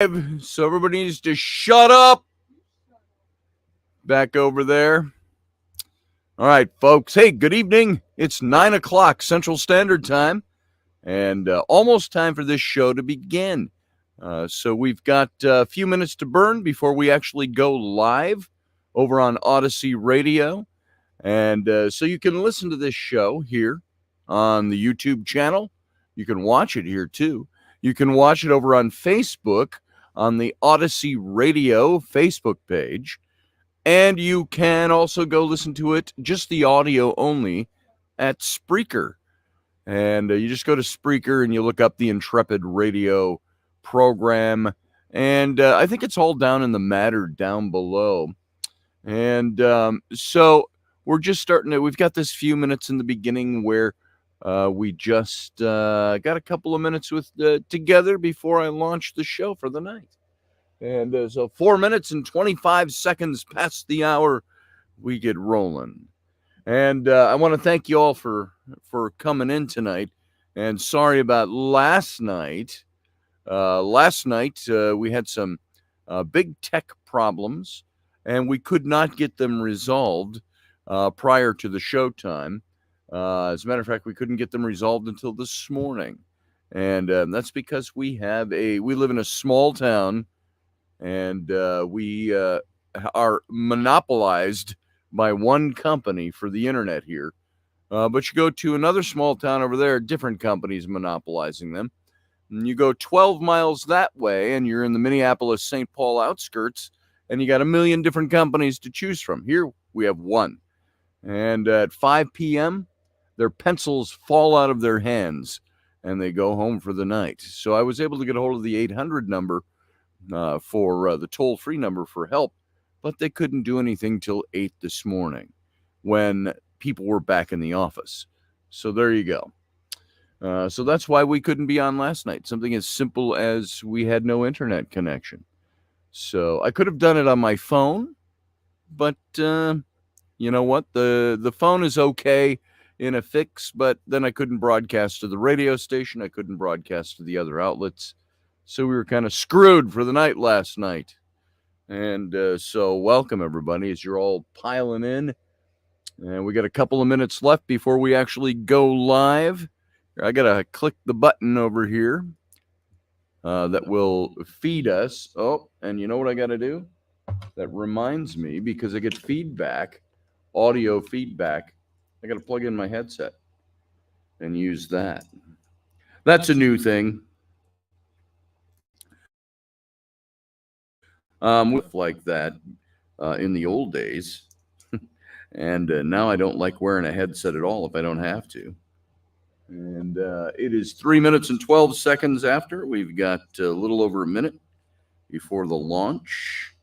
So everybody needs to shut up back over there. All right, folks. Hey, good evening. It's 9 o'clock Central Standard Time, and almost time for this show to begin. So we've got a few minutes to burn before we actually go live over on Odyssey Radio. And so you can listen to this show here on the YouTube channel. You can watch it here, too. You can watch it over on Facebook on the Odyssey Radio Facebook page. And you can also go listen to it, just the audio only, at Spreaker. And you just go to Spreaker and you look up the Intrepid Radio program. And I think it's all down in the matter down below. And so we're just starting to, we've got this few minutes in the beginning where we just got a couple of minutes together before I launch the show for the night. And so 4 minutes and 25 seconds past the hour, we get rolling. And I want to thank you all for coming in tonight. And sorry about last night. We had some big tech problems, and we could not get them resolved prior to the showtime. As a matter of fact, we couldn't get them resolved until this morning. And that's because we live in a small town, and we are monopolized by one company for the internet here. But you go to another small town over there, different companies monopolizing them. And you go 12 miles that way, and you're in the Minneapolis-St. Paul outskirts, and you got a million different companies to choose from. Here we have one. And at 5 p.m., their pencils fall out of their hands, and they go home for the night. So I was able to get a hold of the 800 number for the toll-free number for help, but they couldn't do anything till 8 this morning when people were back in the office. So there you go. So that's why we couldn't be on last night. Something as simple as we had no internet connection. So I could have done it on my phone, but you know what? The phone is okay in a fix, but then I couldn't broadcast to the radio station. I couldn't broadcast to the other outlets. So we were kind of screwed for the night last night. And so welcome, everybody, as you're all piling in. And we got a couple of minutes left before we actually go live. I got to click the button over here that will feed us. Oh, and you know what I got to do? That reminds me, because I get feedback, audio feedback, I got to plug in my headset and use that. That's a new thing. Like that in the old days. And now I don't like wearing a headset at all if I don't have to. And it is 3 minutes and 12 seconds after. We've got a little over a minute before the launch.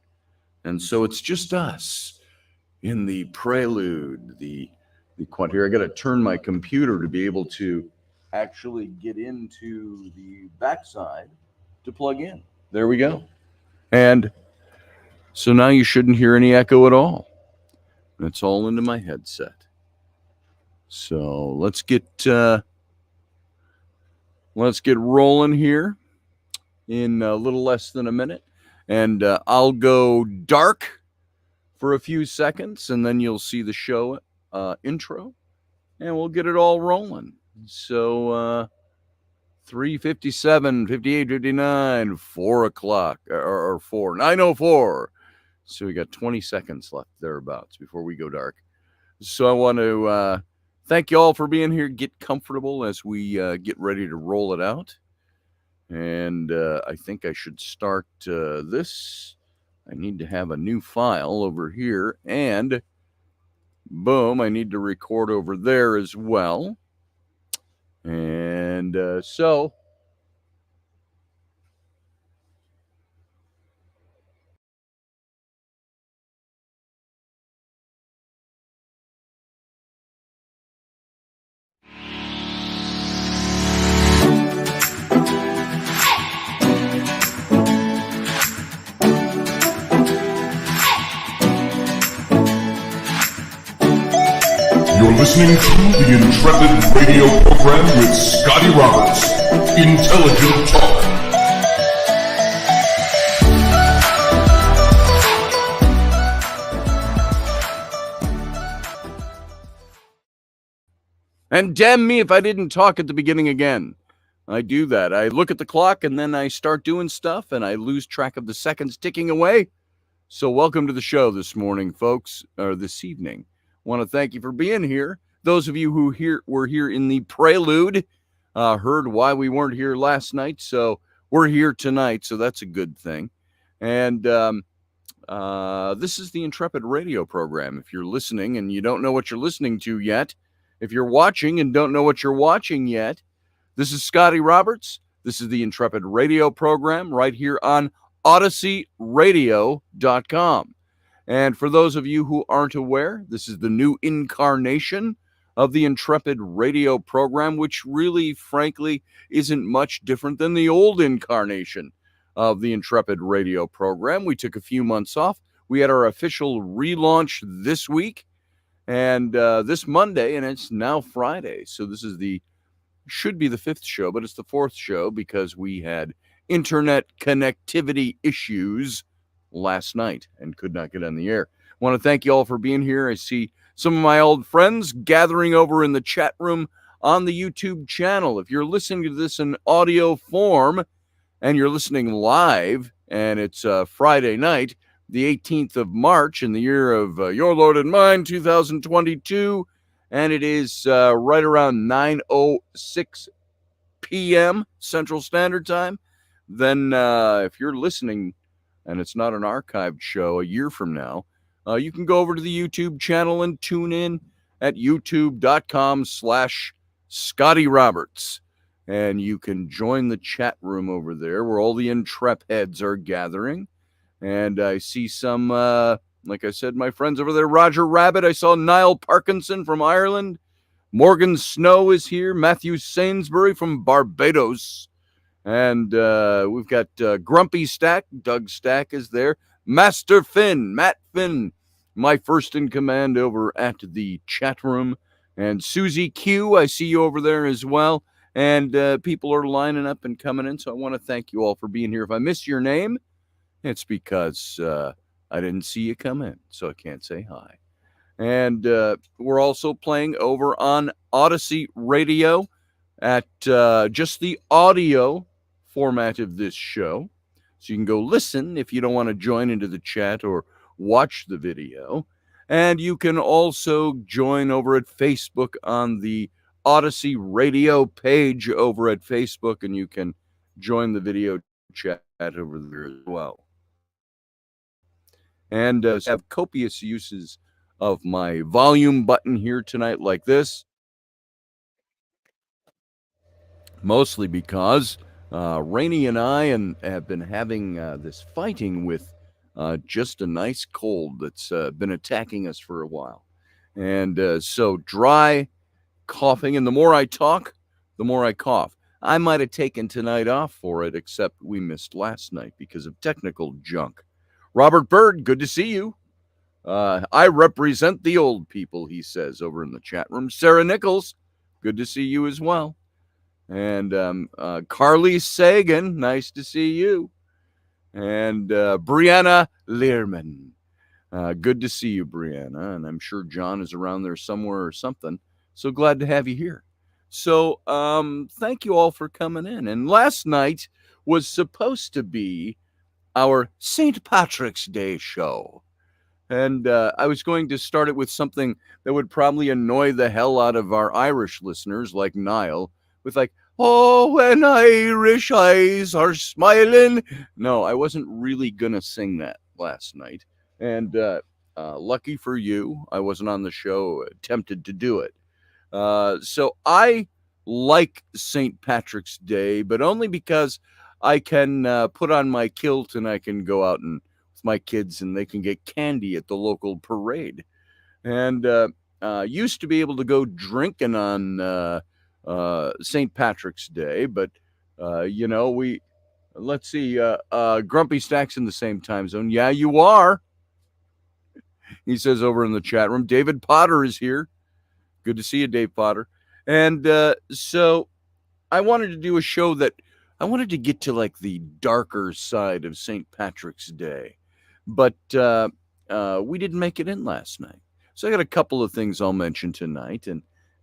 And so it's just us in the prelude, the quant here. I got to turn my computer to be able to actually get into the backside to plug in. There we go. And so now you shouldn't hear any echo at all. It's all into my headset. So let's get rolling here in a little less than a minute. And I'll go dark for a few seconds, and then you'll see the show intro, and we'll get it all rolling. So 3:57, 58, 59, 4 o'clock, or 9:04. So we got 20 seconds left thereabouts before we go dark. So I want to thank you all for being here. Get comfortable as we get ready to roll it out. And I think I should start this. I need to have a new file over here. And boom, I need to record over there as well. And so... You're listening to the Intrepid radio program with Scotty Roberts. Intelligent Talk. And damn me if I didn't talk at the beginning again. I do that. I look at the clock and then I start doing stuff and I lose track of the seconds ticking away. So, welcome to the show this morning, folks, or this evening. Want to thank you for being here. Those of you who were here in the prelude heard why we weren't here last night. So, we're here tonight. So, that's a good thing. And this is the Intrepid radio program. If you're listening and you don't know what you're listening to yet, if you're watching and don't know what you're watching yet, this is Scotty Roberts. This is the Intrepid radio program right here on OdysseyRadio.com. And for those of you who aren't aware, this is the new incarnation of the Intrepid radio program, which really, frankly, isn't much different than the old incarnation of the Intrepid radio program. We took a few months off. We had our official relaunch this week and this Monday, and it's now Friday. So this is should be the fifth show, but it's the fourth show because we had internet connectivity issues last night and could not get on the air. I want to thank you all for being here. I see some of my old friends gathering over in the chat room on the YouTube channel. If you're listening to this in audio form and you're listening live and it's Friday night, the 18th of March in the year of your Lord and mine, 2022, and it is right around 9:06 p.m. Central Standard Time, then if you're listening and it's not an archived show a year from now, you can go over to the YouTube channel and tune in at youtube.com/Scotty Roberts. And you can join the chat room over there where all the Intrepheads are gathering. And I see some, like I said, my friends over there, Roger Rabbit. I saw Niall Parkinson from Ireland. Morgan Snow is here. Matthew Sainsbury from Barbados. And we've got Grumpy Stack. Doug Stack is there. Master Finn, Matt Finn, my first in command over at the chat room. And Susie Q, I see you over there as well. And people are lining up and coming in. So I want to thank you all for being here. If I miss your name, it's because I didn't see you come in, so I can't say hi. And we're also playing over on Odyssey Radio at just the audio format of this show. So you can go listen if you don't want to join into the chat or watch the video. And you can also join over at Facebook on the Odyssey Radio page over at Facebook, and you can join the video chat over there as well. And have copious uses of my volume button here tonight like this. Mostly because Rainey and I have been having this fighting with just a nice cold that's been attacking us for a while. And so dry coughing, and the more I talk, the more I cough. I might have taken tonight off for it, except we missed last night because of technical junk. Robert Bird, good to see you. I represent the old people, he says over in the chat room. Sarah Nichols, good to see you as well. And Carly Sagan, nice to see you. And Brianna Learman, good to see you, Brianna. And I'm sure John is around there somewhere or something. So glad to have you here. So thank you all for coming in. And last night was supposed to be our St. Patrick's Day show. And I was going to start it with something that would probably annoy the hell out of our Irish listeners like Niall, with like, oh, when Irish eyes are smiling. No, I wasn't really going to sing that last night. And lucky for you, I wasn't on the show, tempted to do it. So I like St. Patrick's Day, but only because I can put on my kilt and I can go out and with my kids and they can get candy at the local parade. And used to be able to go drinking on St. Patrick's Day, but let's see, Grumpy Stack's in the same time zone. Yeah, you are. He says over in the chat room. David Potter is here. Good to see you, Dave Potter. And so I wanted to do a show that I wanted to get to like the darker side of St. Patrick's Day, but we didn't make it in last night. So I got a couple of things I'll mention tonight,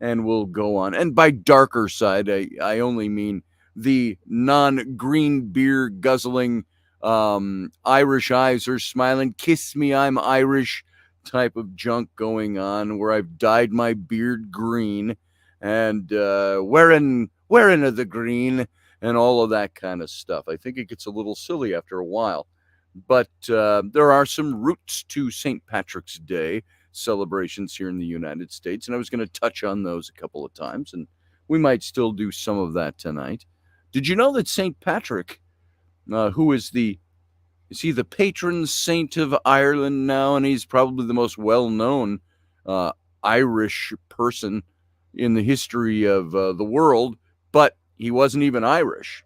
and we'll go on. And by darker side, I only mean the non-green beer guzzling, Irish eyes are smiling, kiss me, I'm Irish type of junk going on, where I've dyed my beard green and wearing of the green and all of that kind of stuff. I think it gets a little silly after a while. But there are some roots to St. Patrick's Day celebrations here in the United States, and I was going to touch on those a couple of times, and we might still do some of that tonight. Did you know that St. Patrick, who is he the patron saint of Ireland now, and he's probably the most well-known uh, Irish person in the history of the world, but he wasn't even Irish.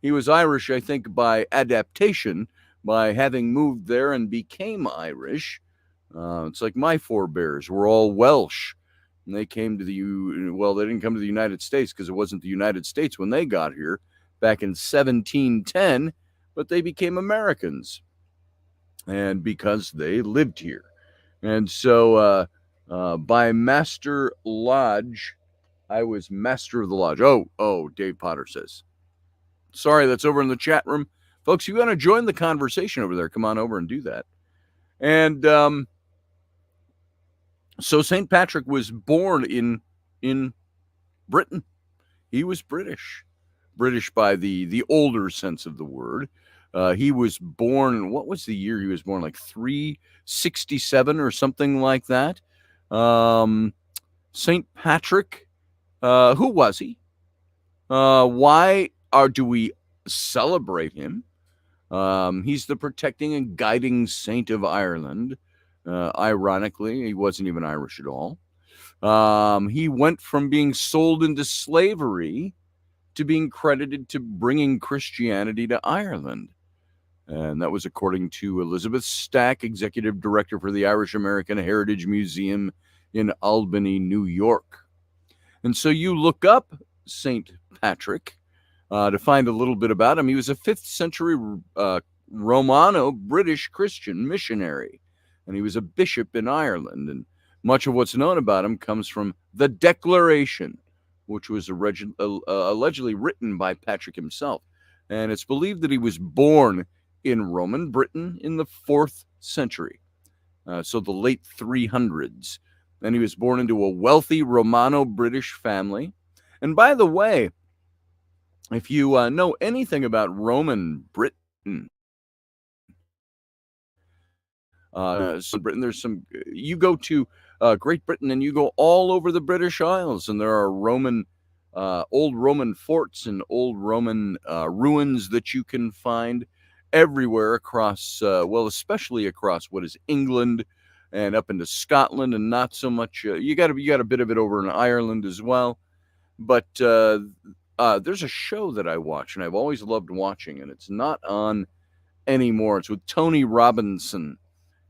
He was Irish, I think, by adaptation, by having moved there and became Irish. It's like my forebears were all Welsh, and they came to they didn't come to the United States because it wasn't the United States when they got here back in 1710, but they became Americans, and because they lived here. And so by Master Lodge, I was Master of the Lodge. Oh, Dave Potter says. Sorry, that's over in the chat room. Folks, you want to join the conversation over there, come on over and do that. And so St. Patrick was born in Britain. He was British by the older sense of the word. He was born, what was the year he was born? Like 367 or something like that. St. Patrick, who was he? Why do we celebrate him? He's the protecting and guiding saint of Ireland. Ironically, he wasn't even Irish at all. He went from being sold into slavery to being credited to bringing Christianity to Ireland. And that was according to Elizabeth Stack, executive director for the Irish American Heritage Museum in Albany, New York. And so you look up St. Patrick to find a little bit about him. He was a 5th century Romano-British Christian missionary, and he was a bishop in Ireland. And much of what's known about him comes from the Declaration, which was allegedly written by Patrick himself. And it's believed that he was born in Roman Britain in the 4th century, so the late 300s. And he was born into a wealthy Romano-British family. And by the way, if you know anything about Roman Britain, so Britain, there's some. You go to Great Britain, and you go all over the British Isles, and there are old Roman forts and old Roman ruins that you can find everywhere across. Especially across what is England and up into Scotland, and not so much. You got a bit of it over in Ireland as well, but. There's a show that I watch, and I've always loved watching, and it's not on anymore. It's with Tony Robinson.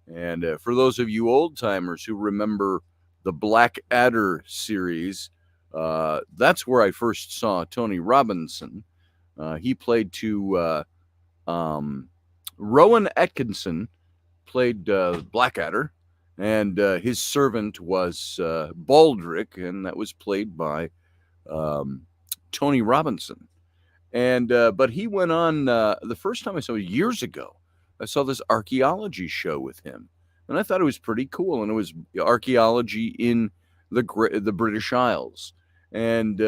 And for those of you old-timers who remember the Blackadder series, that's where I first saw Tony Robinson. He played Rowan Atkinson played Blackadder, and his servant was Baldric, and that was played by Tony Robinson. And but he went on the first time I saw it years ago. I saw this archaeology show with him, and I thought it was pretty cool. And it was archaeology in the British Isles, and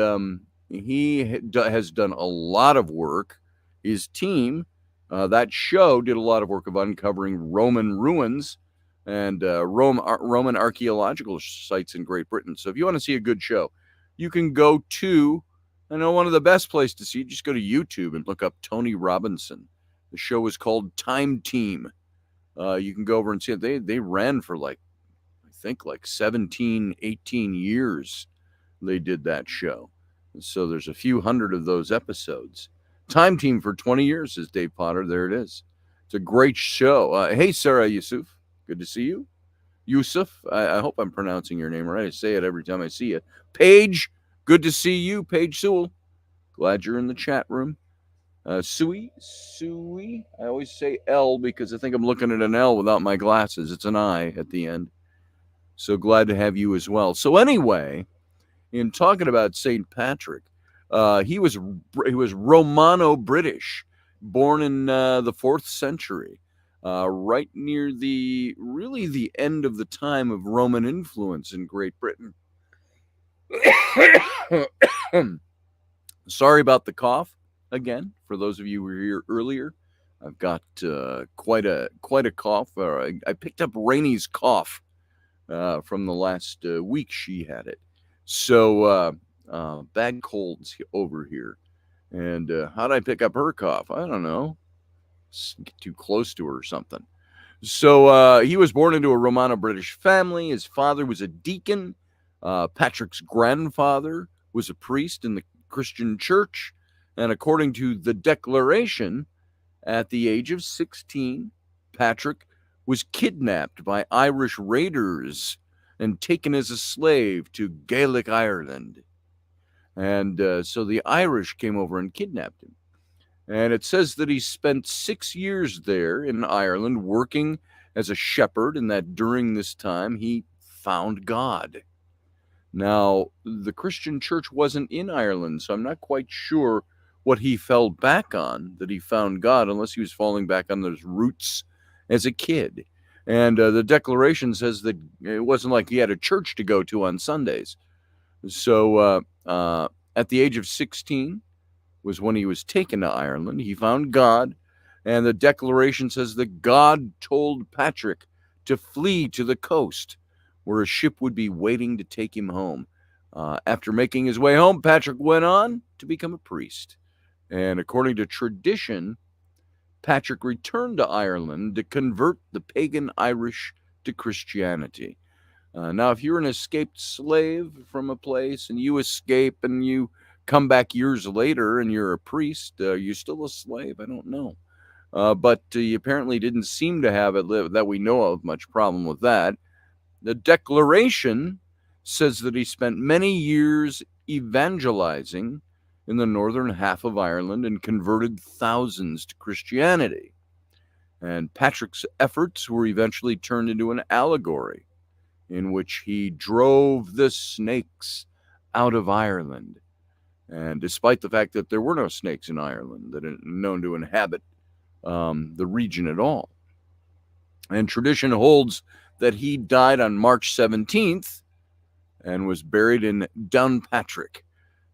he has done a lot of work. His team, that show, did a lot of work of uncovering Roman ruins and Roman archaeological sites in Great Britain. So if you want to see a good show, you can go to. I know one of the best places to see, just go to YouTube and look up Tony Robinson. The show is called Time Team. You can go over and see it. They ran for I think 17, 18 years. They did that show. And so there's a few hundred of those episodes. Time Team for 20 years, says Dave Potter. There it is. It's a great show. Hey, Sarah Yusuf. Good to see you. Yusuf. I hope I'm pronouncing your name right. I say it every time I see you. Paige. Good to see you, Paige Sewell. Glad you're in the chat room. Sui. I always say L because I think I'm looking at an L without my glasses. It's an I at the end. So glad to have you as well. So anyway, in talking about Saint Patrick. He was Romano-British, born in the 4th century, right near the end of the time of Roman influence in Great Britain. Sorry about the cough again. For those of you who were here earlier, I've got quite a cough. I picked up Rainy's cough from the last week she had it. So bad colds over here. And how'd I pick up her cough? I don't know. Get too close to her or something. So he was born into a Romano-British family. His father was a deacon. Patrick's grandfather was a priest in the Christian church. And according to the Declaration, at the age of 16, Patrick was kidnapped by Irish raiders and taken as a slave to Gaelic Ireland. And so the Irish came over and kidnapped him. And it says that he spent 6 years there in Ireland working as a shepherd, and that during this time he found God. Now, the Christian church wasn't in Ireland, so I'm not quite sure what he fell back on, that he found God, unless he was falling back on those roots as a kid. And the Declaration says that it wasn't like he had a church to go to on Sundays. So at the age of 16 was when he was taken to Ireland. He found God, and the Declaration says that God told Patrick to flee to the coast, where a ship would be waiting to take him home. After making his way home, Patrick went on to become a priest. And according to tradition, Patrick returned to Ireland to convert the pagan Irish to Christianity. Now, if you're an escaped slave from a place and you escape and you come back years later and you're a priest, are you still a slave? I don't know. But he apparently didn't seem to have that we know of much problem with that. The Declaration says that he spent many years evangelizing in the northern half of Ireland and converted thousands to Christianity. And Patrick's efforts were eventually turned into an allegory in which he drove the snakes out of Ireland. And despite the fact that there were no snakes in Ireland that are known to inhabit the region at all. And tradition holds that he died on March 17th and was buried in Downpatrick.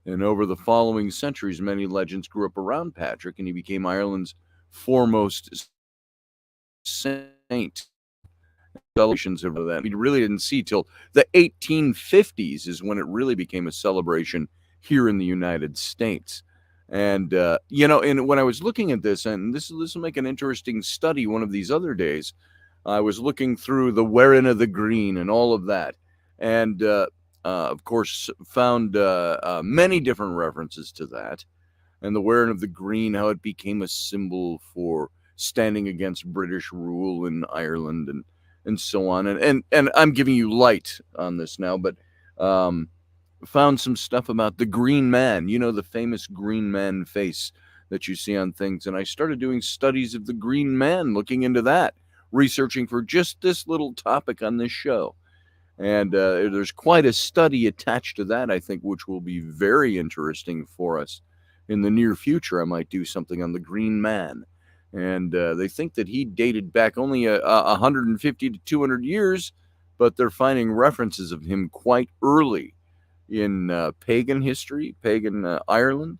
And over the following centuries, many legends grew up around Patrick, and he became Ireland's foremost saint. Celebrations of that we really didn't see till the 1850s is when it really became a celebration here in the United States. And and when I was looking at this, and this will make an interesting study one of these other days, I was looking through the Wearing of the Green and all of that, and of course found many different references to that, and the Wearing of the Green, how it became a symbol for standing against British rule in Ireland and so on. And I'm giving you light on this now, but found some stuff about the Green Man, the famous Green Man face that you see on things. And I started doing studies of the Green Man, looking into that, researching for just this little topic on this show. And there's quite a study attached to that, I think, which will be very interesting for us in the near future. I might do something on the Green Man. And they think that he dated back only 150 to 200 years, but they're finding references of him quite early in pagan history, pagan Ireland,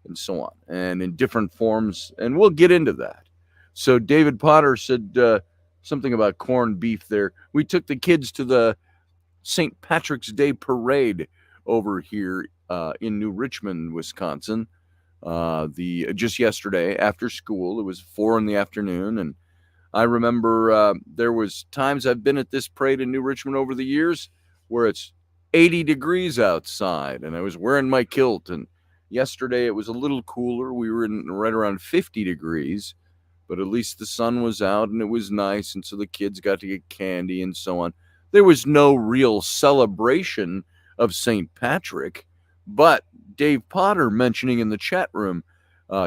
and so on, and in different forms. And we'll get into that. So David Potter said something about corned beef there. We took the kids to the St. Patrick's Day parade over here in New Richmond, Wisconsin. Just yesterday after school. It was 4 p.m, and I remember there was times I've been at this parade in New Richmond over the years where it's 80 degrees outside, and I was wearing my kilt. And yesterday it was a little cooler. We were in right around 50 degrees, but at least the sun was out and it was nice, and so the kids got to get candy and so on. There was no real celebration of St. Patrick, but Dave Potter mentioning in the chat room,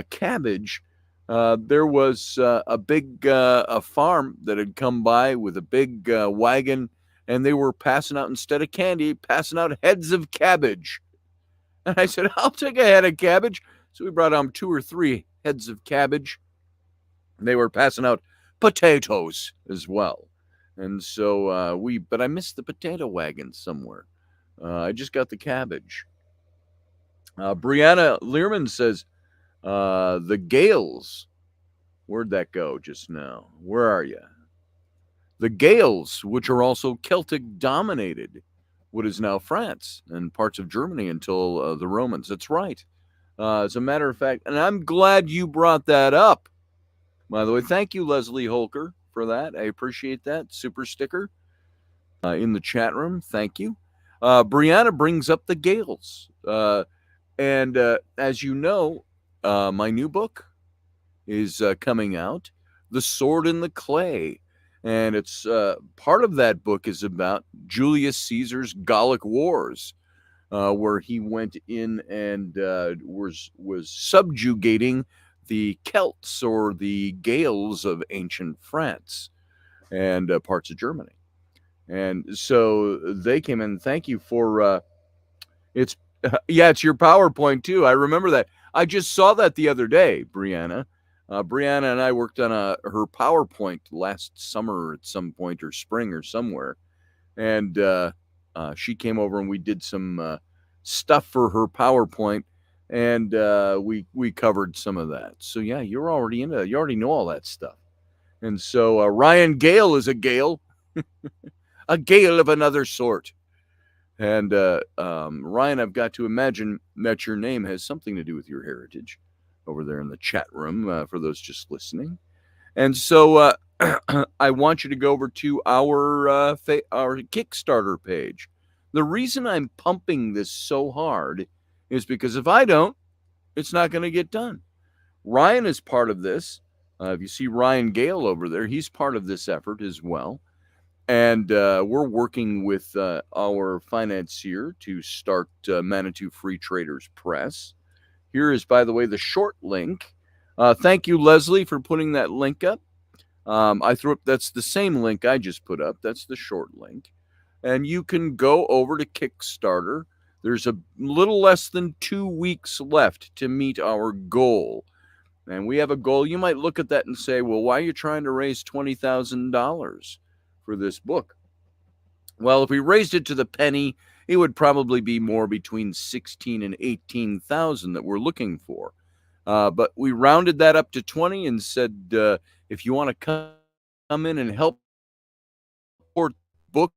cabbage, there was a big a farm that had come by with a big wagon and they were passing out, instead of candy, passing out heads of cabbage. And I said, I'll take a head of cabbage. So we brought 2 or 3 heads of cabbage. They were passing out potatoes as well. And so but I missed the potato wagon somewhere. I just got the cabbage. Brianna Learman says, the Gales. Where'd that go just now? Where are you? The Gales, which are also Celtic dominated what is now France and parts of Germany until the Romans. That's right. As a matter of fact, and I'm glad you brought that up. By the way, thank you, Leslie Holker, for that. I appreciate that. Super sticker in the chat room. Thank you. Brianna brings up the Gales. And as you know, my new book is coming out, The Sword in the Clay. And it's part of that book is about Julius Caesar's Gallic Wars, where he went in and was subjugating the Celts or the Gales of ancient France and parts of Germany. And so they came in. Thank you for it's it's your PowerPoint too. I remember that. I just saw that the other day, Brianna. Brianna and I worked on her PowerPoint last summer at some point, or spring or somewhere, and she came over and we did some stuff for her PowerPoint, and we covered some of that. So yeah, you're already into. You already know all that stuff. And so Ryan Gale is a Gale, a Gale of another sort. And Ryan, I've got to imagine that your name has something to do with your heritage over there in the chat room for those just listening. And so I want you to go over to our Kickstarter page. The reason I'm pumping this so hard is because if I don't, it's not going to get done. Ryan is part of this. If you see Ryan Gale over there, he's part of this effort as well. And we're working with our financier to start Manitou Free Traders Press. Here is, by the way, the short link. Thank you, Leslie, for putting that link up. I threw up, that's the same link I just put up. That's the short link. And you can go over to Kickstarter. There's a little less than 2 weeks left to meet our goal. And we have a goal. You might look at that and say, well, why are you trying to raise $20,000 for this book? Well, if we raised it to the penny, it would probably be more between 16 and 18,000 that we're looking for. But we rounded that up to 20 and said, if you want to come in and help support book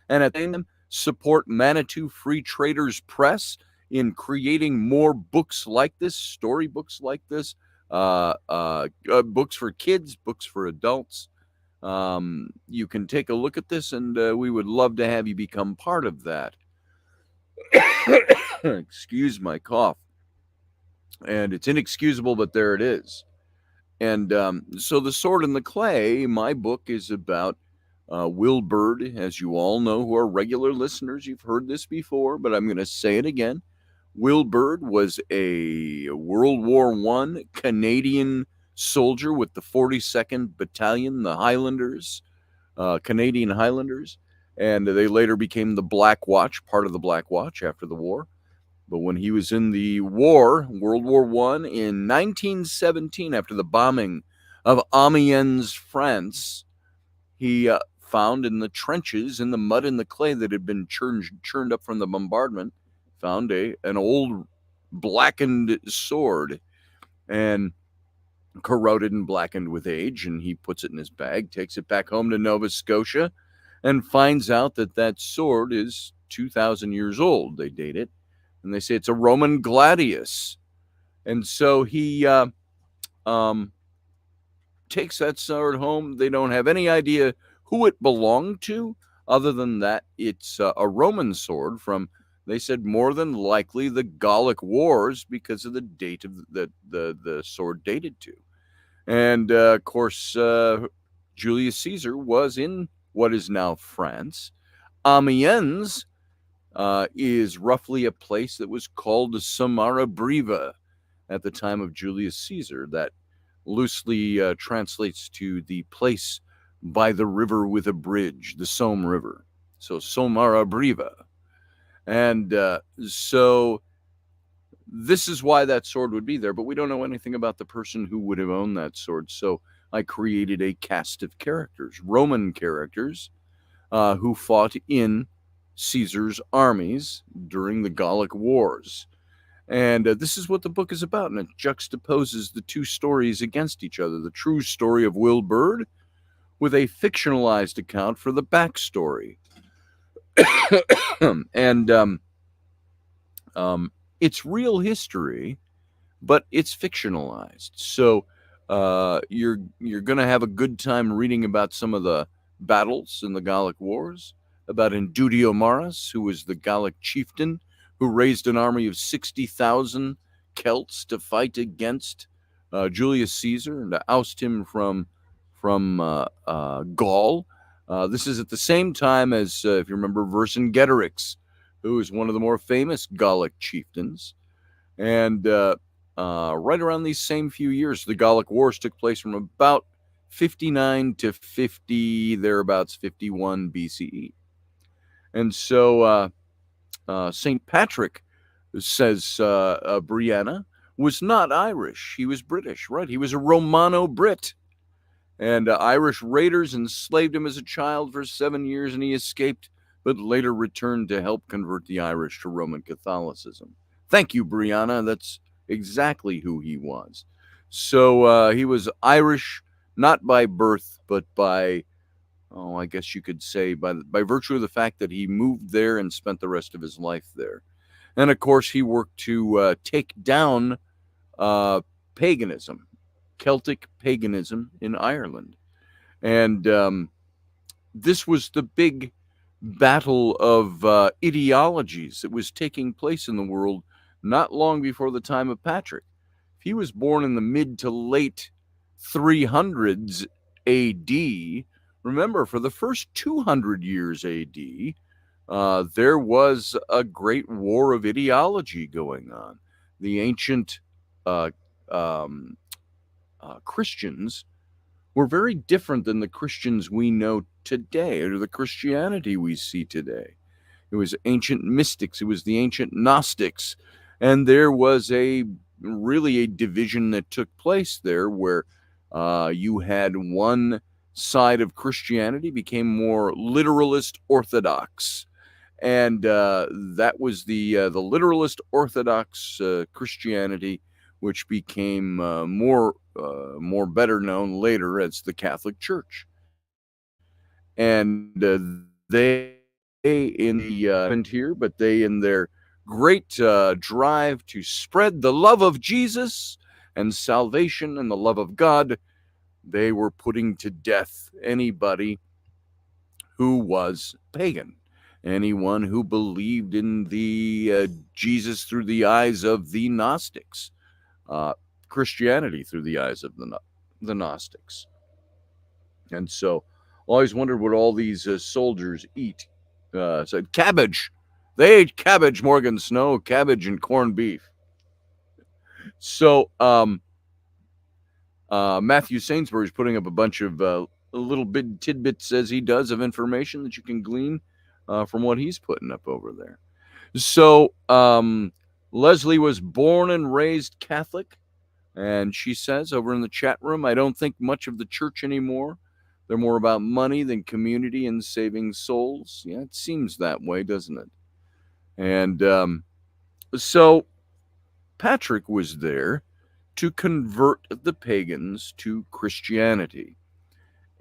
and at the same time support Manitou Free Traders Press in creating more books like this, storybooks like this, books for kids, books for adults, you can take a look at this, and we would love to have you become part of that. Excuse my cough. And it's inexcusable, but there it is. And so The Sword in the Clay, my book, is about Will Bird. As you all know, who are regular listeners, you've heard this before, but I'm going to say it again. Will Bird was a World War I Canadian soldier with the 42nd Battalion, the Highlanders, Canadian Highlanders, and they later became the Black Watch, part of the Black Watch after the war. But when he was in the war, World War I, in 1917, after the bombing of Amiens, France, he found in the trenches, in the mud and the clay that had been churned up from the bombardment, found an old blackened sword, and corroded and blackened with age, and he puts it in his bag, takes it back home to Nova Scotia, and finds out that that sword is 2,000 years old. They date it, and they say it's a Roman gladius. And so he takes that sword home. They don't have any idea who it belonged to, other than that it's a Roman sword from, they said, more than likely the Gallic Wars, because of the date of the sword dated to. And of course, Julius Caesar was in what is now France. Amiens is roughly a place that was called Samara Breva at the time of Julius Caesar. That loosely translates to the place by the river with a bridge, the Somme River. So Somara Briva. And so this is why that sword would be there, but we don't know anything about the person who would have owned that sword. So I created a cast of characters, Roman characters, who fought in Caesar's armies during the Gallic Wars. And this is what the book is about, and it juxtaposes the two stories against each other, the true story of Will Byrd with a fictionalized account for the backstory. And it's real history, but it's fictionalized. So you're going to have a good time reading about some of the battles in the Gallic Wars, about Indudio Maras, who was the Gallic chieftain who raised an army of 60,000 Celts to fight against Julius Caesar and to oust him from Gaul. This is at the same time as, if you remember, Vercingetorix, who is one of the more famous Gallic chieftains. And right around these same few years, the Gallic Wars took place from about 59 to 50, thereabouts 51 BCE. And so St. Patrick, says Brianna, was not Irish. He was British, right? He was a Romano-Brit. And Irish raiders enslaved him as a child for 7 years, and he escaped, but later returned to help convert the Irish to Roman Catholicism. Thank you, Brianna. That's exactly who he was. So he was Irish, not by birth, but by, I guess you could say by virtue of the fact that he moved there and spent the rest of his life there. And of course, he worked to take down paganism, Celtic paganism in Ireland. And this was the big battle of ideologies that was taking place in the world not long before the time of Patrick. If he was born in the mid to late 300s AD, remember, for the first 200 years AD, there was a great war of ideology going on. The ancient Christians were very different than the Christians we know today, or the Christianity we see today. It was ancient mystics, it was the ancient Gnostics, and there was really a division that took place there where you had one side of Christianity became more literalist orthodox, and that was the literalist orthodox Christianity, which became more better known later as the Catholic Church. And they in the here, but they in their great drive to spread the love of Jesus and salvation and the love of God, they were putting to death anybody who was pagan, anyone who believed in the Jesus through the eyes of the Gnostics, Christianity through the eyes of the Gnostics. And so I always wondered what all these soldiers eat. Said cabbage. They ate cabbage, Morgan Snow, cabbage and corned beef. So Matthew Sainsbury is putting up a bunch of little bit tidbits, as he does, of information that you can glean from what he's putting up over there. So Leslie was born and raised Catholic, and she says over in the chat room, I don't think much of the church anymore. They're more about money than community and saving souls. Yeah, it seems that way, doesn't it? And so Patrick was there to convert the pagans to Christianity.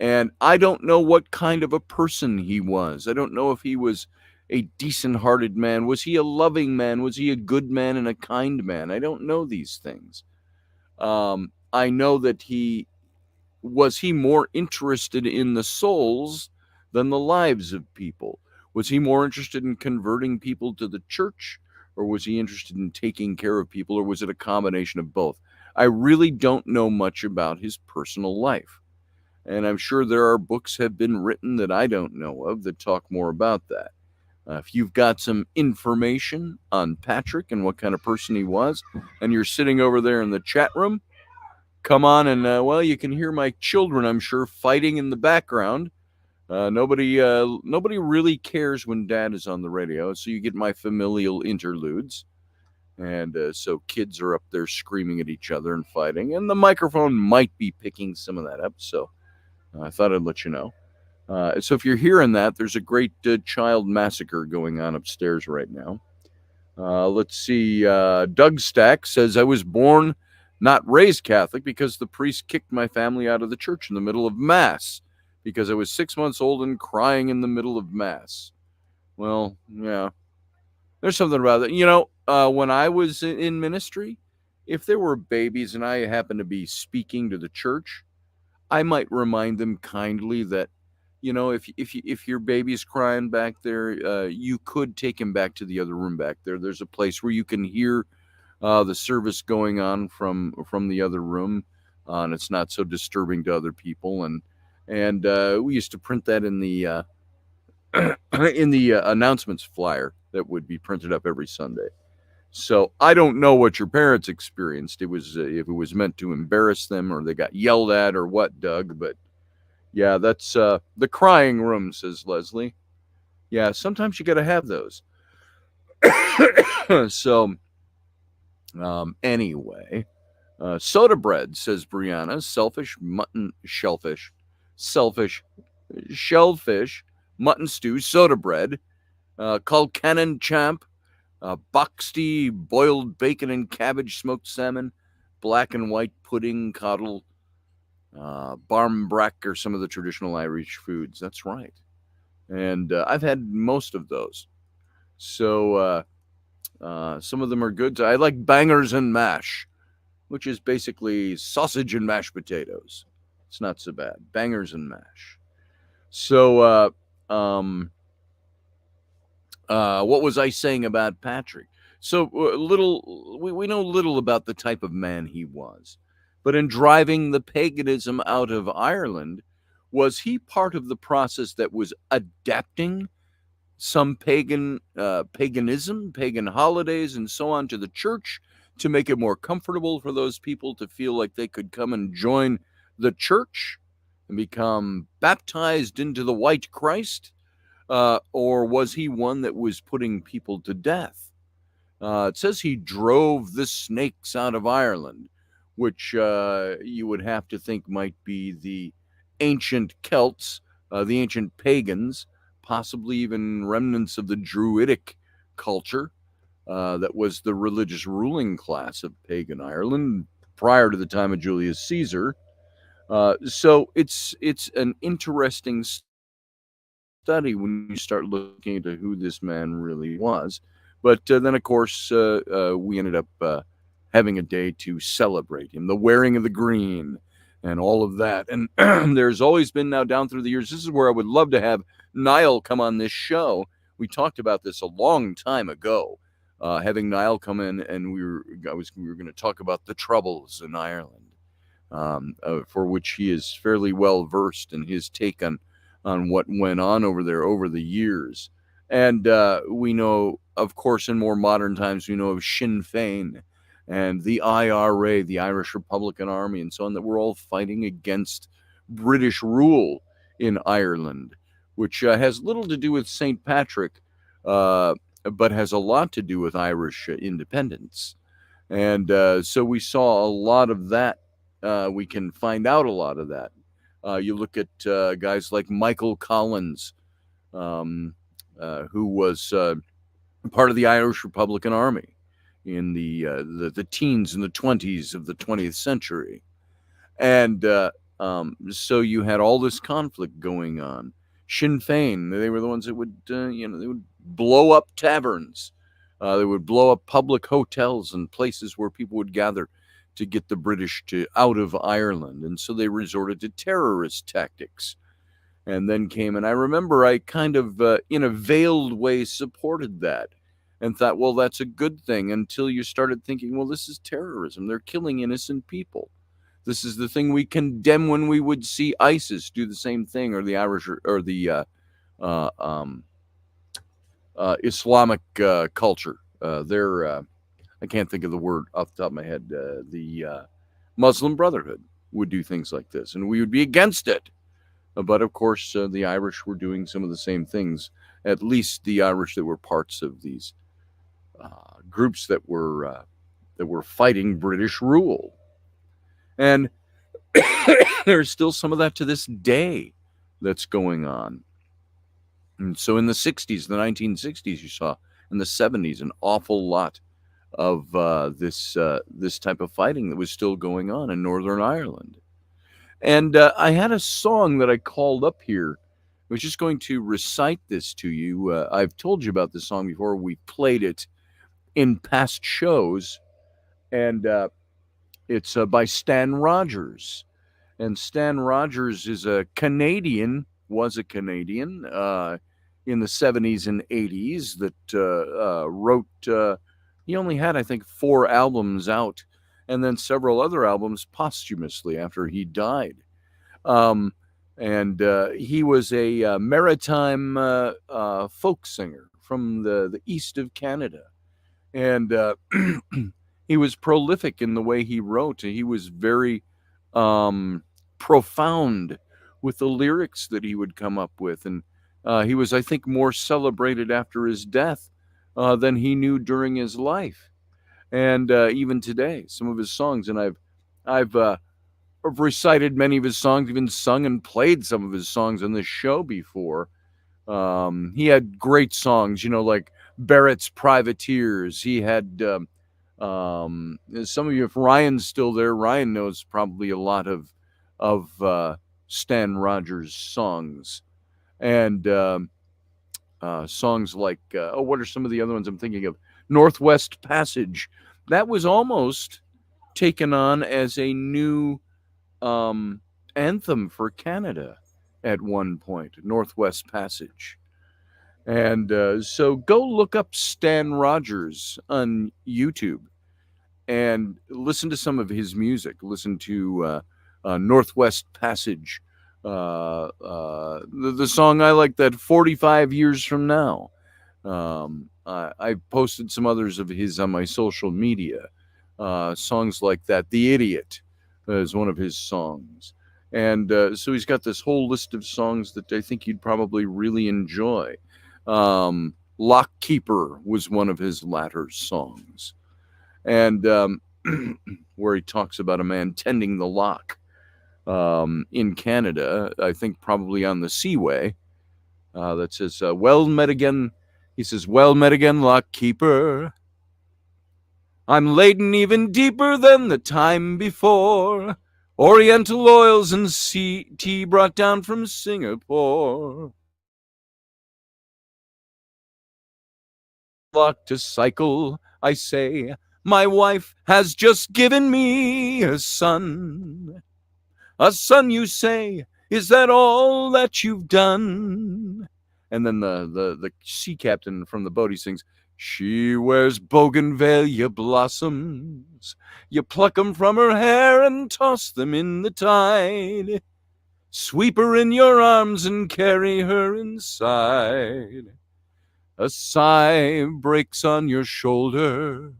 And I don't know what kind of a person he was. I don't know if he was a decent-hearted man. Was he a loving man? Was he a good man and a kind man? I don't know these things. I know that was he more interested in the souls than the lives of people? Was he more interested in converting people to the church, or was he interested in taking care of people, or was it a combination of both? I really don't know much about his personal life. And I'm sure there are books have been written that I don't know of that talk more about that. If you've got some information on Patrick and what kind of person he was, and you're sitting over there in the chat room, come on and, you can hear my children, I'm sure, fighting in the background. Nobody really cares when Dad is on the radio, so you get my familial interludes, and so kids are up there screaming at each other and fighting, and the microphone might be picking some of that up. So I thought I'd let you know. So if you're hearing that, there's a great child massacre going on upstairs right now. Let's see. Doug Stack says, I was born, not raised Catholic, because the priest kicked my family out of the church in the middle of Mass because I was 6 months old and crying in the middle of Mass. Well, yeah, there's something about that. When I was in ministry, if there were babies and I happened to be speaking to the church, I might remind them kindly that, if your baby's crying back there, you could take him back to the other room back there. There's a place where you can hear the service going on from the other room, and it's not so disturbing to other people. And we used to print that in the in the announcements flyer that would be printed up every Sunday. So I don't know what your parents experienced. It was if it was meant to embarrass them or they got yelled at or what, Doug. But yeah, that's the crying room, says Leslie. Yeah, sometimes you got to have those. So anyway, soda bread, says Brianna. Selfish mutton shellfish, selfish shellfish mutton stew, soda bread, called Cannon Champ, boxty boiled bacon and cabbage, smoked salmon, black and white pudding, coddle, barmbrack are some of the traditional Irish foods. That's right. And I've had most of those. So some of them are good. I like bangers and mash, which is basically sausage and mashed potatoes. It's not so bad. Bangers and mash. So what was I saying about Patrick? So we know little about the type of man he was, but in driving the paganism out of Ireland, was he part of the process that was adapting some paganism, pagan holidays, and so on to the church to make it more comfortable for those people to feel like they could come and join the church and become baptized into the white Christ? Or was he one that was putting people to death? It says he drove the snakes out of Ireland, which you would have to think might be the ancient Celts, the ancient pagans, possibly even remnants of the Druidic culture that was the religious ruling class of pagan Ireland prior to the time of Julius Caesar. So it's an interesting study when you start looking into who this man really was. But then, of course, we ended up having a day to celebrate him, the wearing of the green and all of that. And there's always been now down through the years, this is where I would love to have Niall come on this show. We talked about this a long time ago, having Niall come in, and we were going to talk about the Troubles in Ireland, for which he is fairly well versed in his take on what went on over there over the years. And we know, of course, in more modern times, we know of Sinn Féin and the IRA, the Irish Republican Army, and so on, that we're all fighting against British rule in Ireland, which has little to do with St. Patrick, but has a lot to do with Irish independence. And so we saw a lot of that. We can find out a lot of that. You look at guys like Michael Collins, who was part of the Irish Republican Army in the teens and the 20s of the 20th century. And so you had all this conflict going on. Sinn Féin, they were the ones that would, they would blow up taverns. They would blow up public hotels and places where people would gather to get the British out of Ireland. And so they resorted to terrorist tactics. And then came, and I remember I kind of, in a veiled way, supported that and thought, well, that's a good thing, until you started thinking, well, this is terrorism. They're killing innocent people. This is the thing we condemn when we would see ISIS do the same thing, or the Irish, or the Islamic culture. I can't think of the word off the top of my head. The Muslim Brotherhood would do things like this, and we would be against it. But of course, the Irish were doing some of the same things. At least the Irish that were parts of these groups that were fighting British rule, and there's still some of that to this day that's going on. And so in the 60s, the 1960s, you saw in the 70s an awful lot of this type of fighting that was still going on in Northern Ireland. And I had a song that I called up here. I was just going to recite this to you. I've told you about this song before. We played it in past shows, and it's by Stan Rogers. And Stan Rogers is a Canadian, was a Canadian in the 70s and 80s that wrote, he only had, I think, 4 albums out, and then several other albums posthumously after he died. And he was a maritime folk singer from the east of Canada. And he was prolific in the way he wrote. He was very profound with the lyrics that he would come up with. And he was, I think, more celebrated after his death than he knew during his life. And even today, some of his songs, and I've recited many of his songs, even sung and played some of his songs on this show before. He had great songs, like Barrett's Privateers. He had some of you, if Ryan's still there, Ryan knows probably a lot of Stan Rogers songs, and songs like what are some of the other ones I'm thinking of? Northwest Passage. That was almost taken on as a new anthem for Canada at one point, Northwest Passage. And so go look up Stan Rogers on YouTube and listen to some of his music. Listen to Northwest Passage. The song I like, that 45 Years From Now. I posted some others of his on my social media. Songs like that. The Idiot is one of his songs. And so he's got this whole list of songs that I think you'd probably really enjoy. Lockkeeper was one of his latter songs. And where he talks about a man tending the lock in Canada, I think probably on the Seaway, that says, well met again. He says, well met again, lockkeeper. I'm laden even deeper than the time before. Oriental oils and tea brought down from Singapore. Lock to cycle, I say. My wife has just given me a son. A son, you say, is that all that you've done? And then the sea captain from the boat, he sings, she wears bougainvillea blossoms. You pluck 'em from her hair and toss them in the tide. Sweep her in your arms and carry her inside. A sigh breaks on your shoulder.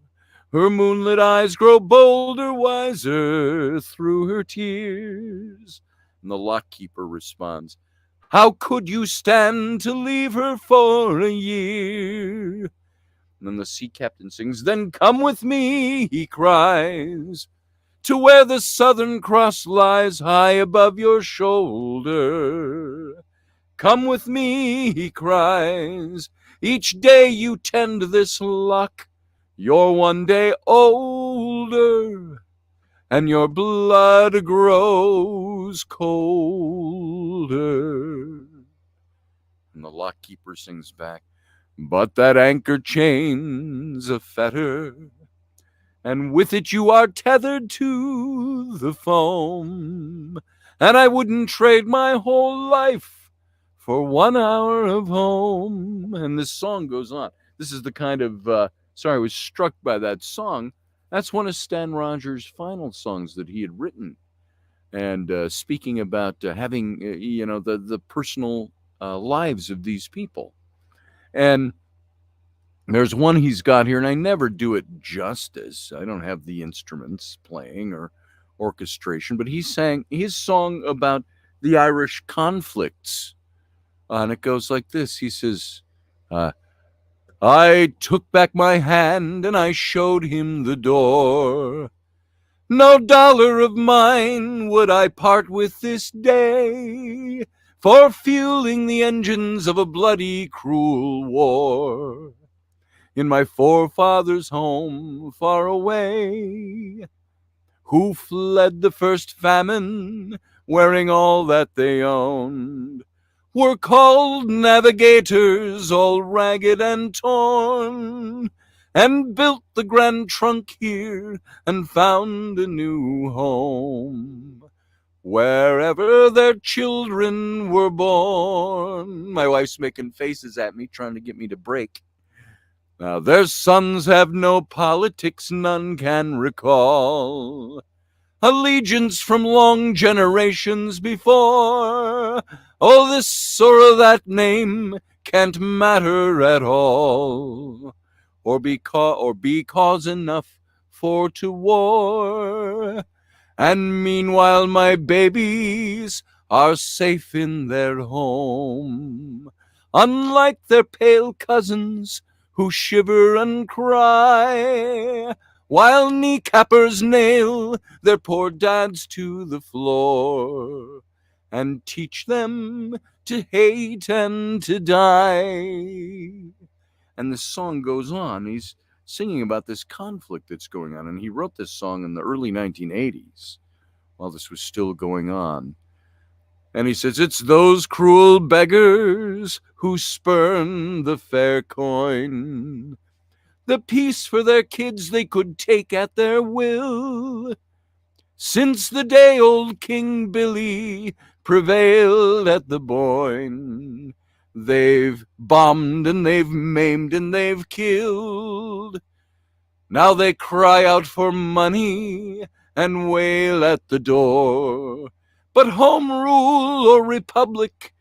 Her moonlit eyes grow bolder, wiser through her tears. And the lockkeeper responds, how could you stand to leave her for a year? And then the sea captain sings, then come with me, he cries, to where the Southern Cross lies high above your shoulder. Come with me, he cries, each day you tend this lock, you're one day older, and your blood grows colder. And the lockkeeper sings back, but that anchor chain's a fetter, and with it you are tethered to the foam, and I wouldn't trade my whole life for 1 hour of home. And this song goes on. This is the kind of, I was struck by that song. That's one of Stan Rogers' final songs that he had written. And speaking about having, the personal lives of these people. And there's one he's got here, and I never do it justice. I don't have the instruments playing or orchestration, but he sang his song about the Irish conflicts. And it goes like this. He says, uh, I took back my hand and I showed him the door. No dollar of mine would I part with this day for fueling the engines of a bloody, cruel war. In my forefathers' home far away, who fled the first famine, wearing all that they owned, were called navigators, all ragged and torn, and built the Grand Trunk here and found a new home wherever their children were born. My wife's making faces at me, trying to get me to break. Now their sons have no politics, none can recall allegiance from long generations before. Oh, this or that name can't matter at all, or be cause enough for to war. And meanwhile my babies are safe in their home, unlike their pale cousins who shiver and cry, while kneecappers nail their poor dads to the floor and teach them to hate and to die. And the song goes on. He's singing about this conflict that's going on, and he wrote this song in the early 1980s while this was still going on. And he says, it's those cruel beggars who spurn the fair coin, the peace for their kids they could take at their will. Since the day old King Billy prevailed at the Boyne, they've bombed and they've maimed and they've killed. Now they cry out for money and wail at the door. But home rule or republic,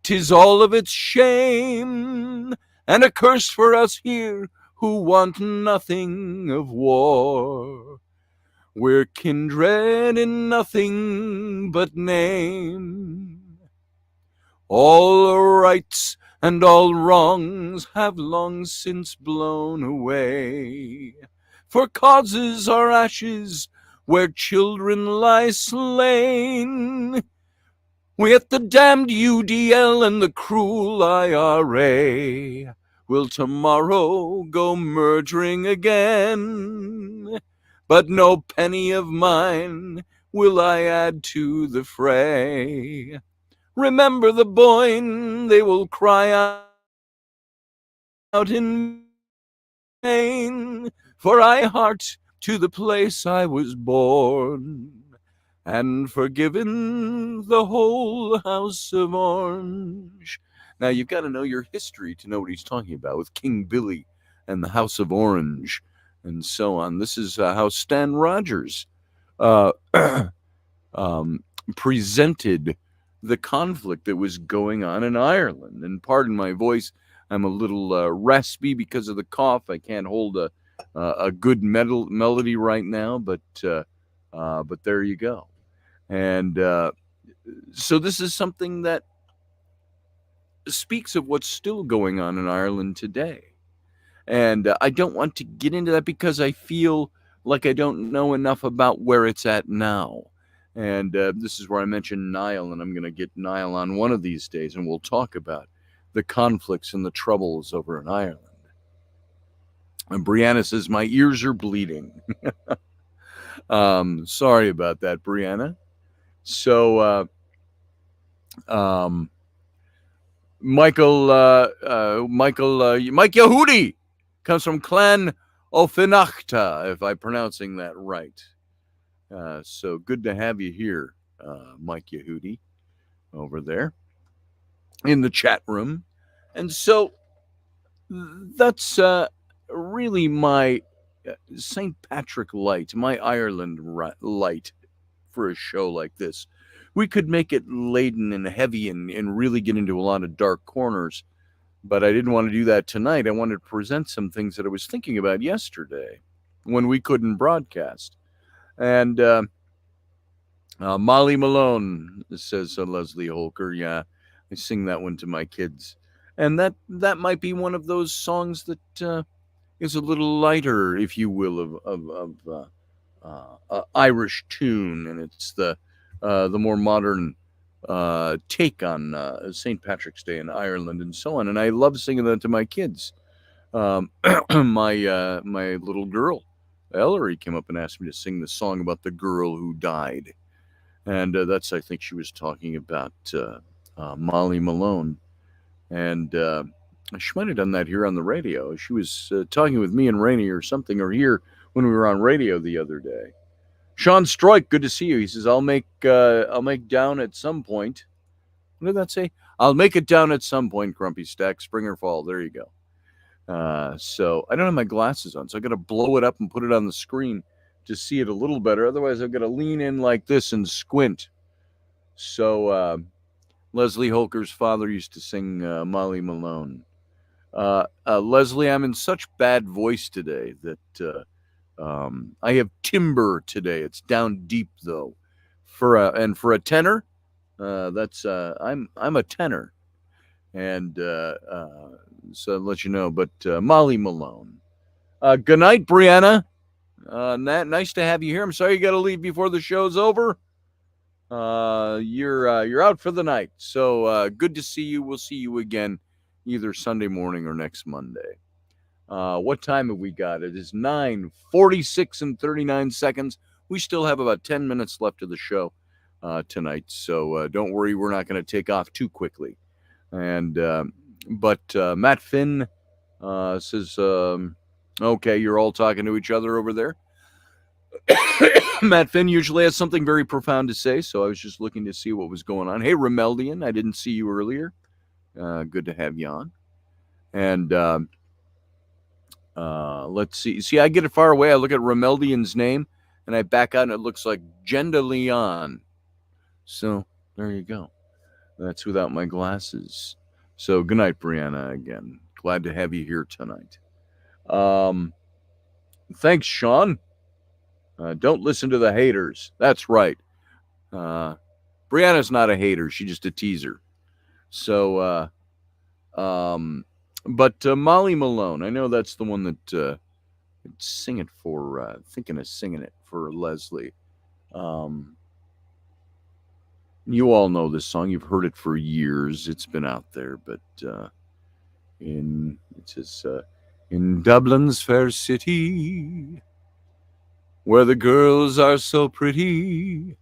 'tis all of its shame, and a curse for us here who want nothing of war. We're kindred in nothing but name. All rights and all wrongs have long since blown away, for causes are ashes where children lie slain. Yet the damned UDL and the cruel IRA will tomorrow go murdering again. But no penny of mine will I add to the fray. Remember the Boyne, they will cry out in vain, for I heart to the place I was born, and forgiven the whole House of Orange. Now, you've got to know your history to know what he's talking about with King Billy and the House of Orange and so on. This is how Stan Rogers uh, presented the conflict that was going on in Ireland. And pardon my voice, I'm a little raspy because of the cough. I can't hold a good melody right now, but there you go. And so this is something that speaks of what's still going on in Ireland today. And I don't want to get into that because I feel like I don't know enough about where it's at now. And this is where I mentioned Niall, and I'm going to get Niall on one of these days, and we'll talk about the conflicts and the troubles over in Ireland. And Brianna says, my ears are bleeding. Sorry about that, Brianna. So, Mike Yehudi comes from Clan Ofinachta, if I'm pronouncing that right. So good to have you here, Mike Yehudi, over there in the chat room. And so that's really my St. Patrick light, my Ireland light for a show like this. We could make it laden and heavy and really get into a lot of dark corners, but I didn't want to do that tonight. I wanted to present some things that I was thinking about yesterday when we couldn't broadcast. And Molly Malone, says Leslie Holker. Yeah, I sing that one to my kids. And that might be one of those songs that is a little lighter, if you will, of Irish tune, and it's the more modern take on St. Patrick's Day in Ireland and so on. And I love singing that to my kids. My little girl, Ellery, came up and asked me to sing the song about the girl who died, and that's, I think she was talking about Molly Malone, and she might have done that here on the radio. She was talking with me and Rainey or something, or here when we were on radio the other day. Sean Stroik, good to see you. He says, I'll make down at some point. What did that say? I'll make it down at some point, Grumpy Stack, spring or fall. There you go. So I don't have my glasses on, so I got to blow it up and put it on the screen to see it a little better. Otherwise, I've got to lean in like this and squint. So Leslie Holker's father used to sing Molly Malone. Leslie, I'm in such bad voice today that I have timbre today. It's down deep though. For a tenor, that's I'm a tenor, and so I'll let you know. But Molly Malone. Good night, Brianna. Nice to have you here. I'm sorry you got to leave before the show's over. You're out for the night. So good to see you. We'll see you again either Sunday morning or next Monday. What time have we got? It is 9:46 and 39 seconds. We still have about 10 minutes left of the show tonight. So don't worry, we're not going to take off too quickly. And but Matt Finn says, okay, you're all talking to each other over there. Matt Finn usually has something very profound to say, so I was just looking to see what was going on. Hey, Remeldian, I didn't see you earlier. Good to have you on. And let's see. See, I get it far away. I look at Remeldian's name, and I back out, and it looks like Jenda Leon. So there you go. That's without my glasses. So good night, Brianna, again. Glad to have you here tonight. Thanks, Sean. Don't listen to the haters. That's right. Brianna's not a hater. She's just a teaser. So, but Molly Malone, I know that's the one that sing it for, thinking of singing it for Leslie. You all know this song. You've heard it for years. It's been out there, but it says, in Dublin's fair city, where the girls are so pretty,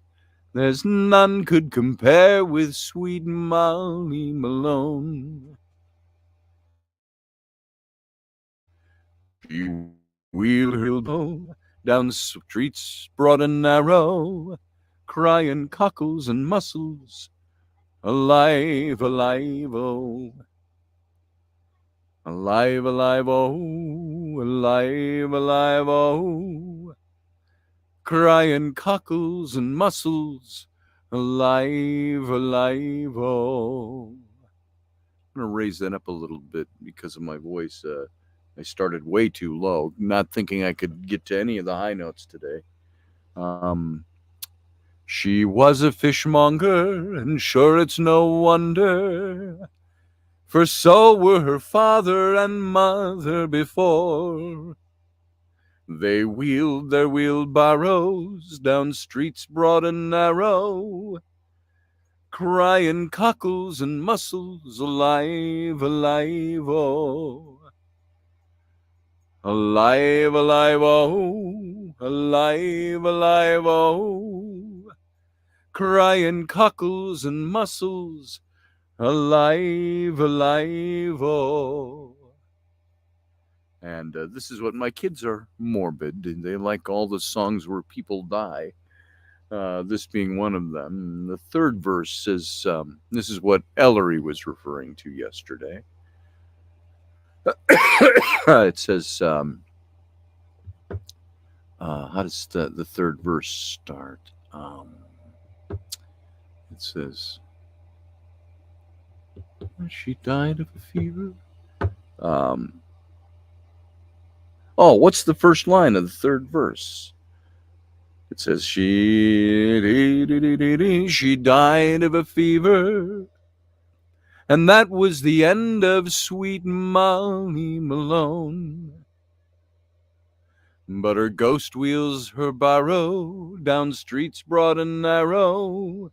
there's none could compare with sweet Molly Malone. She wheeled her elbow down streets broad and narrow, crying cockles and mussels, alive, alive, oh. Alive, alive, oh, alive, alive, oh. Crying cockles and mussels, alive, alive, oh. I'm going to raise that up a little bit because of my voice. I started way too low, not thinking I could get to any of the high notes today. She was a fishmonger, and sure it's no wonder, for so were her father and mother before. They wheeled their wheelbarrows down streets broad and narrow, crying cockles and mussels, alive, alive, oh. Alive, alive, oh, alive, alive, oh. Crying cockles and mussels, alive, alive, oh. And this is what my kids are morbid. They like all the songs where people die. This being one of them. The third verse says, this is what Ellery was referring to yesterday. It says, how does the third verse start? It says, she died of a fever. What's the first line of the third verse? It says she died of a fever, and that was the end of sweet Molly Malone. But her ghost wheels her barrow down streets broad and narrow,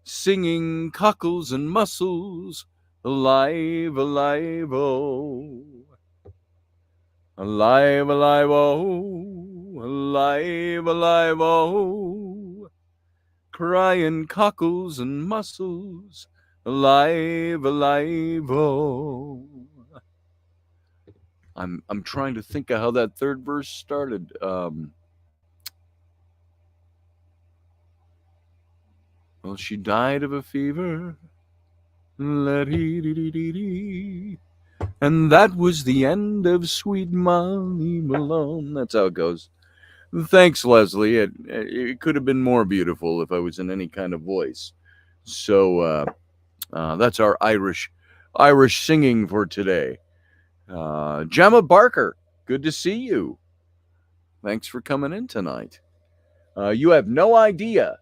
singing cockles and mussels, alive, alive, oh. Alive, alive, oh. Alive, alive, oh. Crying cockles and mussels, alive, alive, oh. I'm trying to think of how that third verse started. Well, she died of a fever. And that was the end of sweet Molly Malone. That's how it goes. Thanks, Leslie. It could have been more beautiful if I was in any kind of voice. So that's our Irish singing for today. Gemma Barker, good to see you. Thanks for coming in tonight. You have no idea.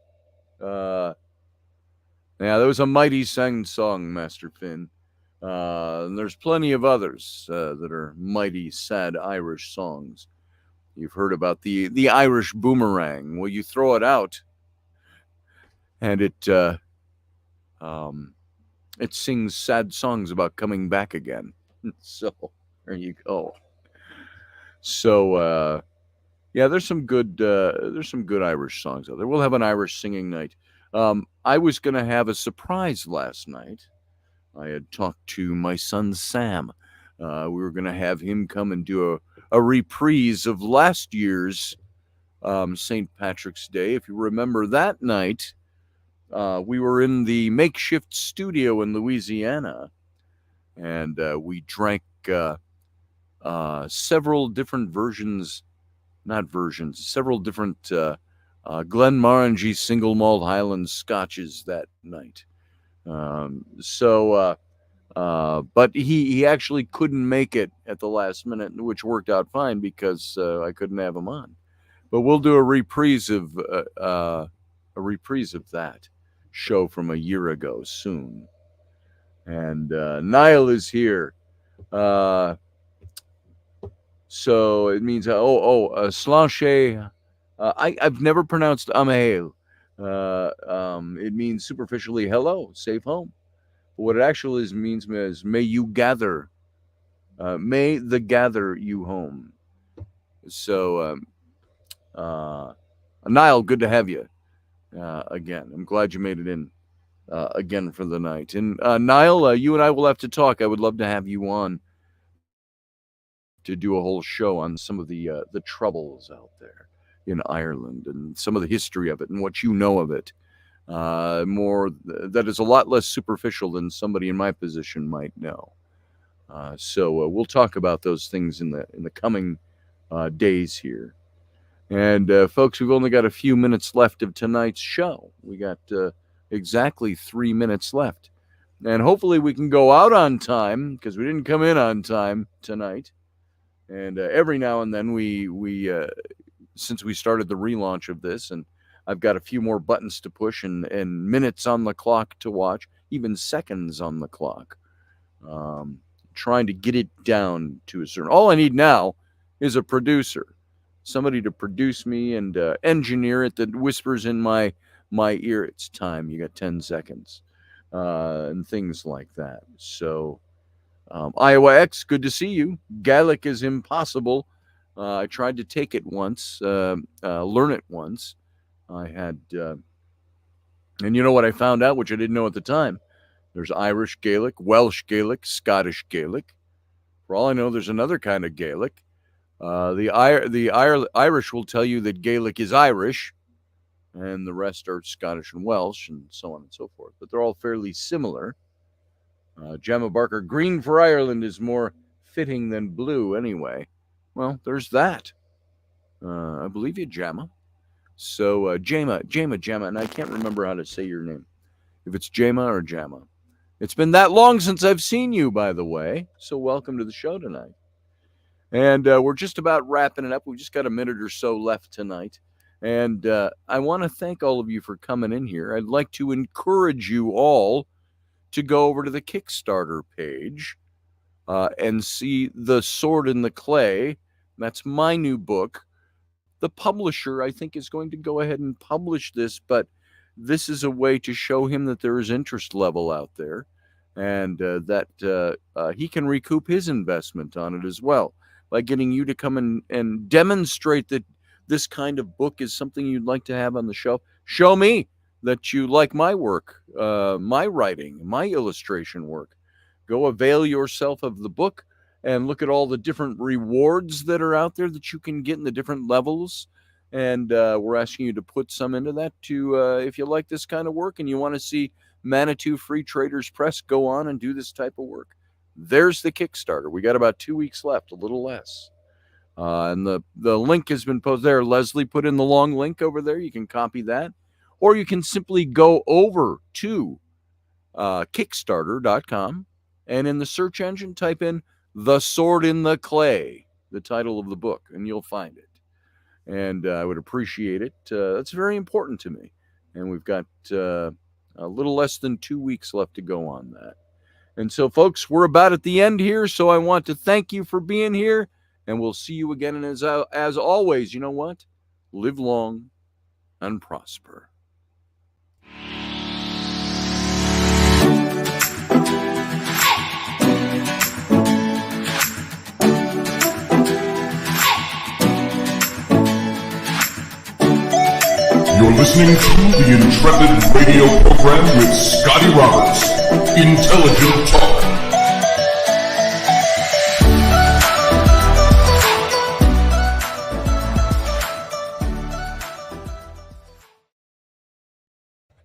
Yeah, that was a mighty sang song, Master Finn. And there's plenty of others that are mighty sad Irish songs. You've heard about the Irish boomerang. Well, you throw it out, and it sings sad songs about coming back again. So there you go. So yeah, there's some good Irish songs out there. We'll have an Irish singing night. I was going to have a surprise last night. I had talked to my son Sam. We were going to have him come and do a reprise of last year's St. Patrick's Day. If you remember that night, we were in the makeshift studio in Louisiana, and we drank several different several different Glenmorangie single malt Highland scotches that night. But he actually couldn't make it at the last minute, which worked out fine because I couldn't have him on. But we'll do a reprise of that show from a year ago soon. And Niall is here. So it means slanche. I've never pronounced Amael. It means superficially hello, safe home. But what it actually means is may you gather, may the gather you home. So Niall, good to have you again. I'm glad you made it in again for the night. And Niall, you and I will have to talk. I would love to have you on to do a whole show on some of the troubles out there in Ireland and some of the history of it and what you know of it. More that is a lot less superficial than somebody in my position might know. So we'll talk about those things in the coming days here. And folks, we've only got a few minutes left of tonight's show. We got exactly 3 minutes left, and hopefully we can go out on time because we didn't come in on time tonight. And every now and then we since we started the relaunch of this, and I've got a few more buttons to push and minutes on the clock to watch, even seconds on the clock. Trying to get it down to a certain. All I need now is a producer, somebody to produce me and engineer it that whispers in my ear, it's time. You got 10 seconds, and things like that. So. Iowa X, good to see you. Gaelic is impossible. I tried to take it once, learn it once. I had, and you know what I found out, which I didn't know at the time? There's Irish Gaelic, Welsh Gaelic, Scottish Gaelic. For all I know, there's another kind of Gaelic. The Irish will tell you that Gaelic is Irish, and the rest are Scottish and Welsh, and so on and so forth. But they're all fairly similar. Gemma Barker, green for Ireland is more fitting than blue anyway. Well, there's that. I believe you, Gemma. So, Gemma, and I can't remember how to say your name. If it's Gemma or Gemma. It's been that long since I've seen you, by the way. So welcome to the show tonight. And we're just about wrapping it up. We've just got a minute or so left tonight. And I want to thank all of you for coming in here. I'd like to encourage you all to go over to the Kickstarter page and see The Sword in the Clay. That's my new book. The publisher, I think, is going to go ahead and publish this, but this is a way to show him that there is interest level out there, and that he can recoup his investment on it as well by getting you to come and demonstrate that this kind of book is something you'd like to have on the shelf. Show me that you like my work, my writing, my illustration work. Go avail yourself of the book and look at all the different rewards that are out there that you can get in the different levels. And we're asking you to put some into that if you like this kind of work and you want to see Manitou Free Traders Press go on and do this type of work. There's the Kickstarter. We got about 2 weeks left, a little less. And the link has been posted there. Leslie put in the long link over there. You can copy that. Or you can simply go over to Kickstarter.com and in the search engine type in The Sword in the Clay, the title of the book, and you'll find it. And I would appreciate it. That's very important to me. And we've got a little less than 2 weeks left to go on that. And so, folks, we're about at the end here, so I want to thank you for being here, and we'll see you again. And as always, you know what? Live long and prosper. You're listening to the Intrepid radio program with Scotty Roberts. Intelligent Talk.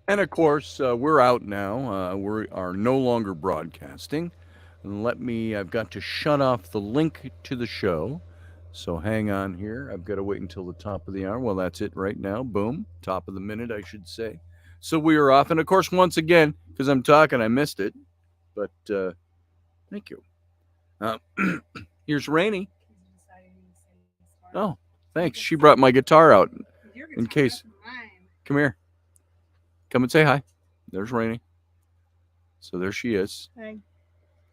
And of course, we're out now. We are no longer broadcasting. And I've got to shut off the link to the show. So hang on here. I've got to wait until the top of the hour. Well, that's it right now. Boom. Top of the minute, I should say. So we are off. And of course, once again, because I'm talking, I missed it. But thank you. Here's Rainey. Oh, thanks. She brought my guitar out in case. Come here. Come and say hi. There's Rainey. So there she is. Hi.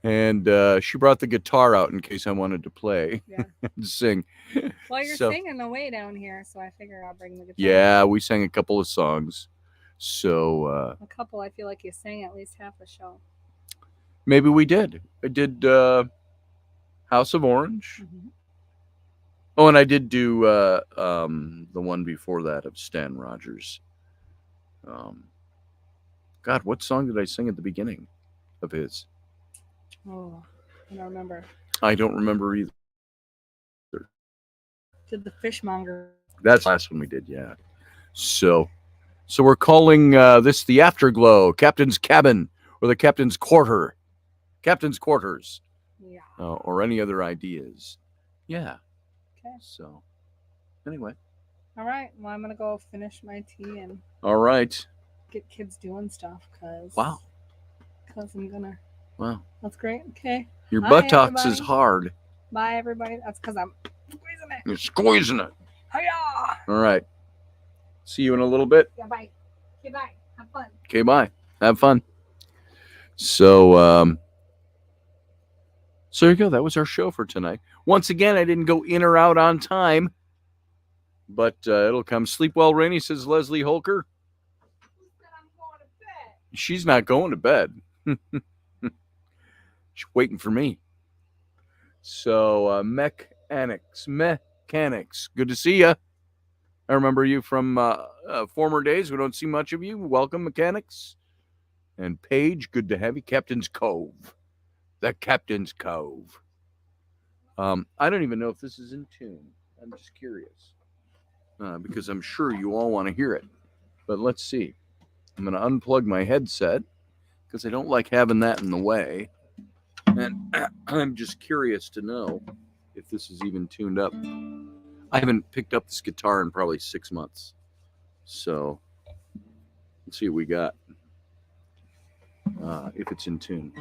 And she brought the guitar out in case I wanted to play and sing. Well, you're singing away down here, so I figure I'll bring the guitar. Yeah, we sang a couple of songs. So a couple. I feel like you sang at least half the show. Maybe we did. I did House of Orange. Mm-hmm. Oh, and I did do the one before that of Stan Rogers. God, what song did I sing at the beginning of his? Oh, I don't remember. I don't remember either. Did the Fishmonger? That's the last one we did, yeah. So we're calling this the Afterglow, Captain's Cabin, or the Captain's Quarter. Captain's Quarters. Yeah. Or any other ideas. Yeah. Okay. So, anyway. All right. Well, I'm going to go finish my tea and... All right. Get kids doing stuff, because... Wow. Because I'm going to... Wow. That's great. Okay. Your buttocks is hard. Bye, everybody. That's because I'm squeezing it. You're squeezing it. Hiya! All right. See you in a little bit. Yeah, bye. Okay, bye. Have fun. Okay, bye. Have fun. So there you go. That was our show for tonight. Once again, I didn't go in or out on time, but it'll come. Sleep well, Rainey, says Leslie Holker. Who said I'm going to bed? She's not going to bed. She's waiting for me. So, mechanics. Good to see you. I remember you from former days. We don't see much of you. Welcome, mechanics. And Paige, good to have you. Captain's Cove. The Captain's Cove. I don't even know if this is in tune. I'm just curious. Because I'm sure you all want to hear it. But let's see. I'm going to unplug my headset because I don't like having that in the way. And I'm just curious to know if this is even tuned up. I haven't picked up this guitar in probably 6 months. So let's see what we got. If it's in tune.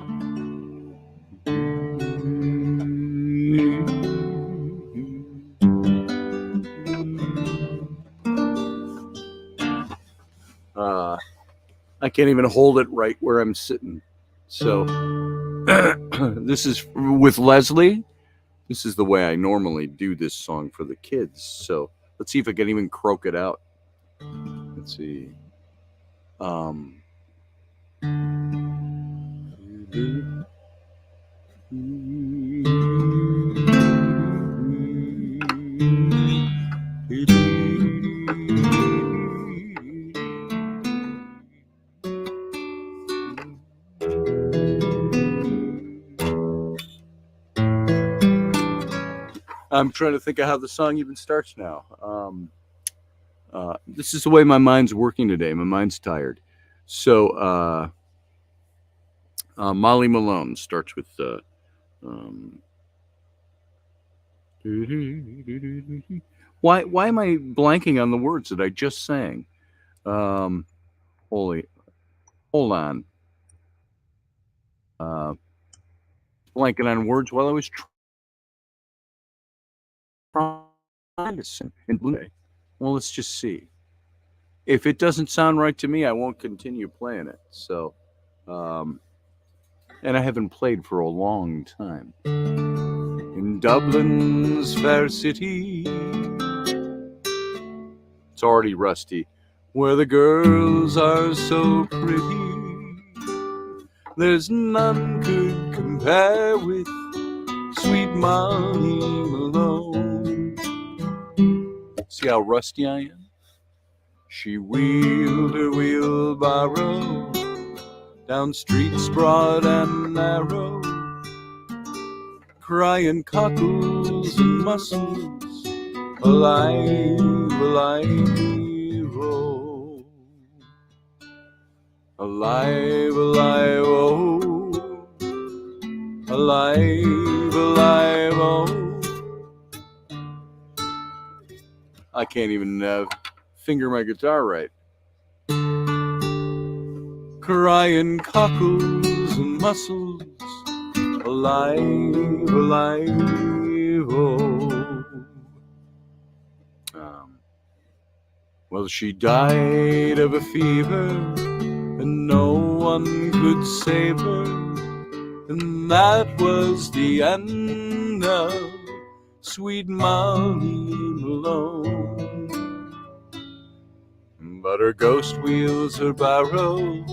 I can't even hold it right where I'm sitting. So this is with Leslie. This is the way I normally do this song for the kids. So let's see if I can even croak it out. Let's see. I'm trying to think of how the song even starts now. This is the way my mind's working today. My mind's tired. So Molly Malone starts with why am I blanking on the words that I just sang? Hold on. Blanking on words while I was trying to sing in Blue Day. Well, let's just see. If it doesn't sound right to me, I won't continue playing it. So, and I haven't played for a long time. In Dublin's fair city, it's already rusty, where the girls are so pretty, there's none could compare with sweet Molly Malone. See how rusty I am? She wheeled her wheelbarrow down streets broad and narrow, crying cockles and mussels, alive, alive, oh. Alive, alive, oh. Alive, alive, oh. I can't even finger my guitar right. Crying cockles and mussels, alive, alive, oh. Well, she died of a fever, and no one could save her, and that was the end of sweet Molly Malone. But her ghost wheels her barrow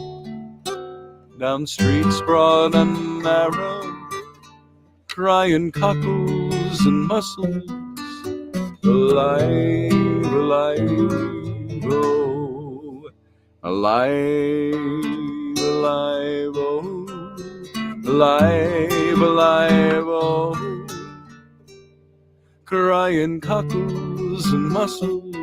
down streets broad and narrow, crying cockles and mussels, alive, alive, oh. Alive, alive, oh. Alive, alive, oh. Crying cockles and mussels,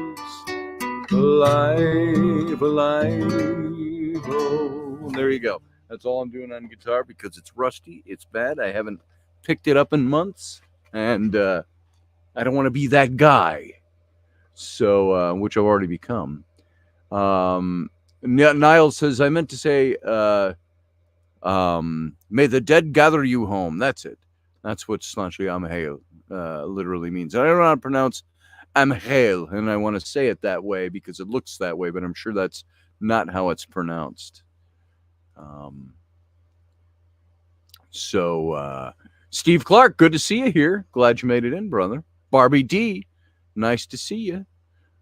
alive, alive, oh. There you go. That's all I'm doing on guitar because it's rusty. It's bad. I haven't picked it up in months, and I don't want to be that guy. So, which I've already become. Niall says, I meant to say, may the dead gather you home. That's it. That's what Slanchi Amhail literally means. I don't know how to pronounce Amhail, and I want to say it that way because it looks that way, but I'm sure that's not how it's pronounced. Steve Clark, good to see you here. Glad you made it in, brother. Barbie D, nice to see you.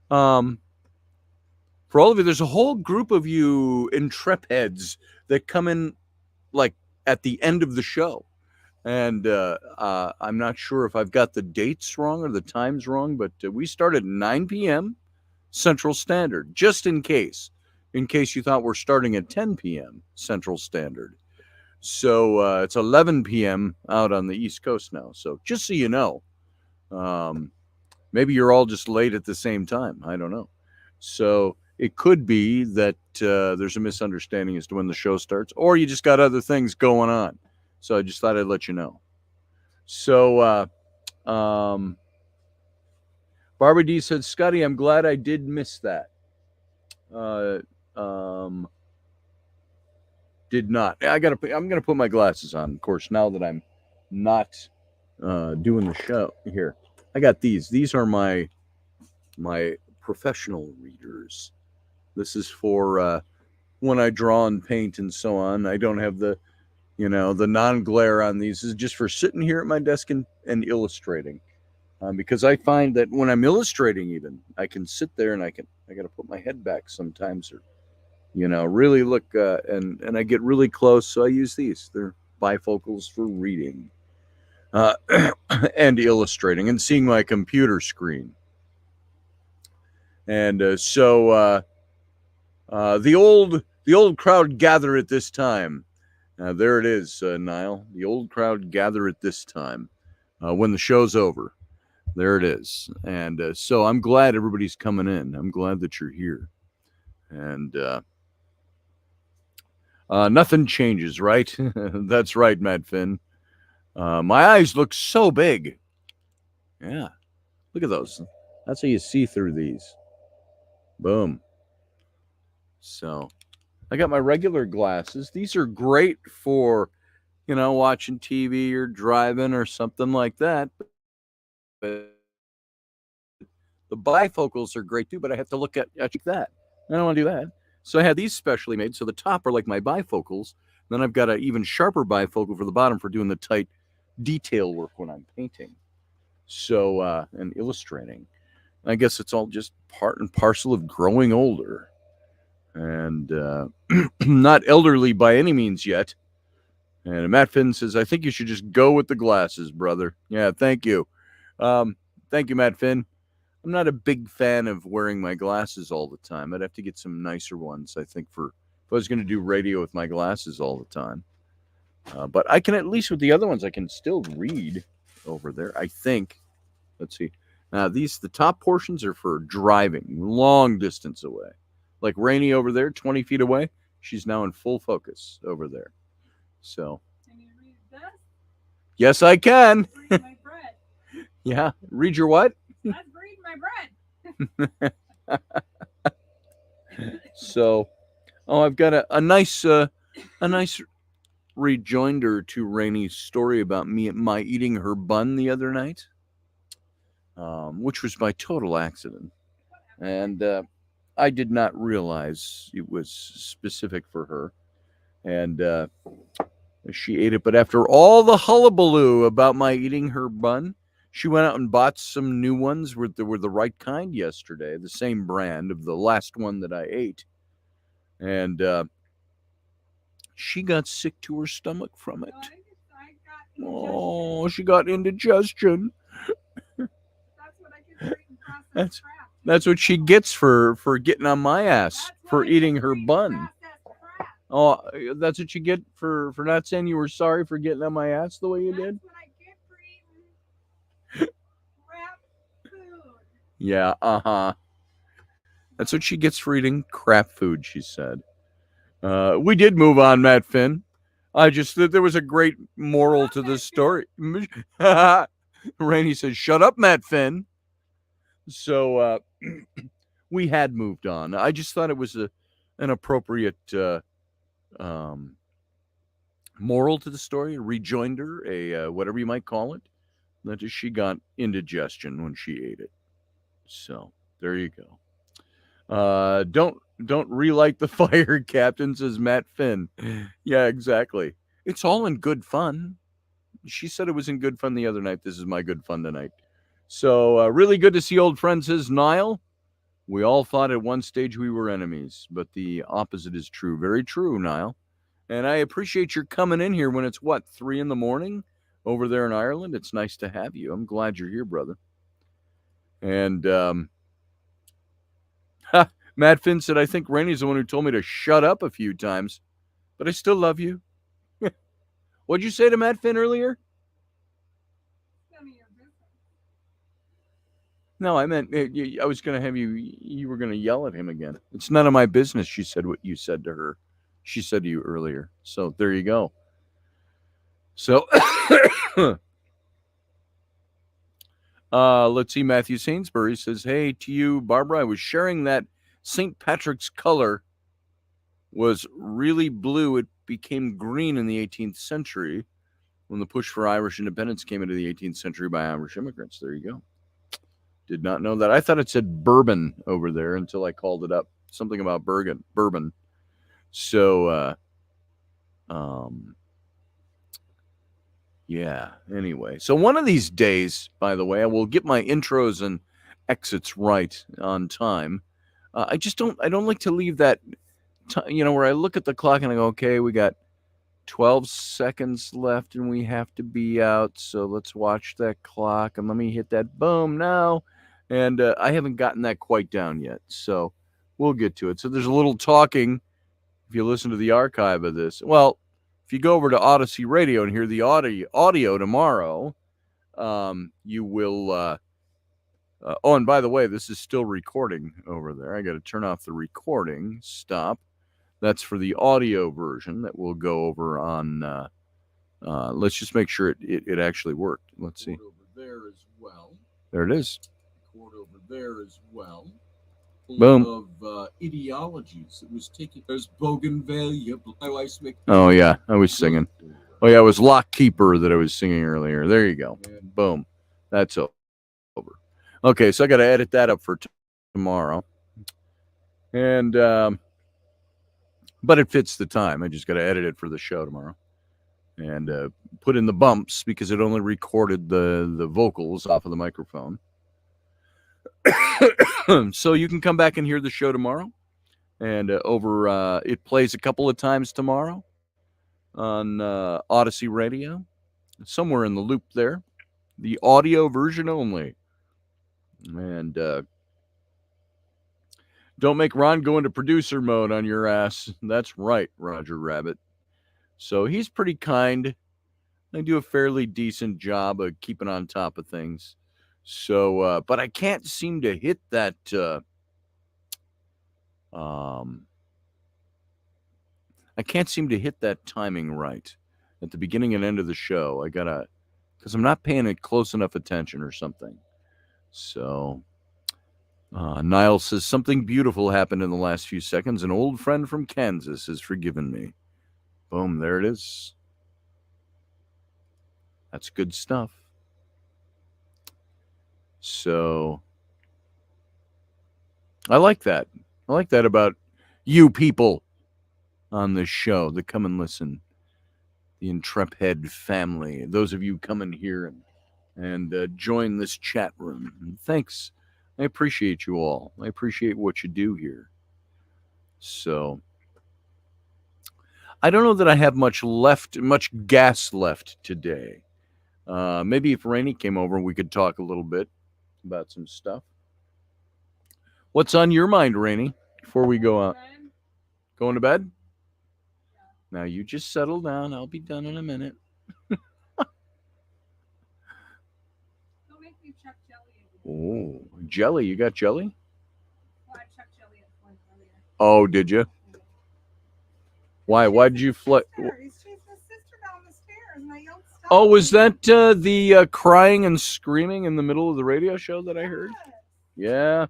For all of you, there's a whole group of you Intrepids that come in like at the end of the show. And I'm not sure if I've got the dates wrong or the times wrong, but we start at 9 p.m. Central Standard, just in case you thought we're starting at 10 p.m. Central Standard. So it's 11 p.m. out on the East Coast now. So just so you know, maybe you're all just late at the same time. I don't know. So it could be that there's a misunderstanding as to when the show starts, or you just got other things going on. So I just thought I'd let you know. So Barbara D said, Scotty, I'm glad I did miss that. Did not. I'm gonna put my glasses on, of course, now that I'm not doing the show here. I got these. These are my professional readers. This is for when I draw and paint and so on. I don't have the the non-glare on these. This is just for sitting here at my desk and illustrating. Because I find that when I'm illustrating, even I can sit there and I got to put my head back sometimes, or really look and I get really close. So I use these. They're bifocals for reading and illustrating and seeing my computer screen. And so the old crowd gather at this time. There it is, Niall. The old crowd gather at this time when the show's over. There it is. And so I'm glad everybody's coming in. I'm glad that you're here. And nothing changes, right? That's right, Matt Finn. My eyes look so big. Yeah. Look at those. That's how you see through these. Boom. So I got my regular glasses. These are great for, watching TV or driving or something like that. But the bifocals are great too, but I have to look at that. I don't want to do that. So I had these specially made. So the top are like my bifocals. Then I've got an even sharper bifocal for the bottom for doing the tight detail work when I'm painting. So, and illustrating. I guess it's all just part and parcel of growing older. And not elderly by any means yet. And Matt Finn says, I think you should just go with the glasses, brother. Yeah, thank you. Thank you, Matt Finn. I'm not a big fan of wearing my glasses all the time. I'd have to get some nicer ones, I think, if I was going to do radio with my glasses all the time. But I can, at least with the other ones, I can still read over there, I think. Let's see. Now, the top portions are for driving, long distance away. Like Rainey over there, 20 feet away. She's now in full focus over there. So. Can you read this? Yes, I can. Read my bread. Yeah. Read your what? Let's read my bread. So, I've got a nice rejoinder to Rainey's story about my eating her bun the other night, which was by total accident. And I did not realize it was specific for her. And she ate it. But after all the hullabaloo about my eating her bun, she went out and bought some new ones that were the right kind yesterday, the same brand of the last one that I ate. And she got sick to her stomach from it. Oh, she got indigestion. That's what she gets for getting on my ass for eating her bun. Oh, that's what you get for not saying you were sorry for getting on my ass the way you did? That's what I get for eating crap food. Yeah, uh-huh. That's what she gets for eating crap food, she said. We did move on, Matt Finn. I just thought there was a great moral to this story. Rainey says, shut up, Matt Finn. So we had moved on. I just thought it was an appropriate moral to the story, a rejoinder, a whatever you might call it, that she got indigestion when she ate it. So there you go. Don't relight the fire, Captain, says Matt Finn. Yeah, exactly. It's all in good fun. She said it was in good fun the other night. This is my good fun tonight. So really good to see old friends, says Niall. We all thought at one stage we were enemies, but the opposite is true. Very true, Niall. And I appreciate your coming in here when it's, 3 a.m. over there in Ireland? It's nice to have you. I'm glad you're here, brother. And Matt Finn said, I think Rainey's the one who told me to shut up a few times, but I still love you. What'd you say to Matt Finn earlier? No, I meant I was going to have you were going to yell at him again. It's none of my business, she said what you said to her. She said to you earlier. So there you go. So let's see. Matthew Sainsbury says, hey, to you, Barbara, I was sharing that St. Patrick's color was really blue. It became green in the 18th century when the push for Irish independence came into the 18th century by Irish immigrants. There you go. Did not know that. I thought it said bourbon over there until I called it up. Something about bourbon. So, yeah. Anyway, so one of these days, by the way, I will get my intros and exits right on time. I just don't. I don't like to leave that. Where I look at the clock and I go, okay, we got 12 seconds left and we have to be out. So let's watch that clock and let me hit that boom now. And I haven't gotten that quite down yet. So we'll get to it. So there's a little talking if you listen to the archive of this. Well, if you go over to Odyssey Radio and hear the audio tomorrow, you will. Oh, and by the way, this is still recording over there. I got to turn off the recording. Stop. That's for the audio version that we'll go over on. Let's just make sure it actually worked. Let's see. Over there as well. There it is. Record over there as well. Boom. Of ideologies. It was taken as Bougainvillea. Oh yeah, I was singing. Oh yeah, it was Lockkeeper that I was singing earlier. There you go. Boom. That's over. Okay, so I got to edit that up for tomorrow. And but it fits the time. I just got to edit it for the show tomorrow, and put in the bumps because it only recorded the vocals off of the microphone. So you can come back and hear the show tomorrow, and it plays a couple of times tomorrow on Odyssey Radio, somewhere in the loop there, the audio version only. And don't make Ron go into producer mode on your ass. That's right, Roger Rabbit. So he's pretty kind. I do a fairly decent job of keeping on top of things. So, but I can't seem to hit that. I can't seem to hit that timing right at the beginning and end of the show. Because I'm not paying it close enough attention or something. So, Niall says something beautiful happened in the last few seconds. An old friend from Kansas has forgiven me. Boom, there it is. That's good stuff. So, I like that. I like that about you people on this show that come and listen. The Intrepid family. Those of you come in here and join this chat room. And thanks. I appreciate you all. I appreciate what you do here. So, I don't know that I have much gas left today. Maybe if Rainey came over, we could talk a little bit about some stuff. What's on your mind, Rainey, before we go out? Going to bed? Now you just settle down. I'll be done in a minute. Don't make me chuck jelly. Oh, jelly. You got jelly? Well, I chucked jelly at one earlier. Oh, did you? Why? Why did you flip? He's chasing his sister down the stairs, and I yelled, "Stop!" Oh, was that the crying and screaming in the middle of the radio show that I heard? Yeah.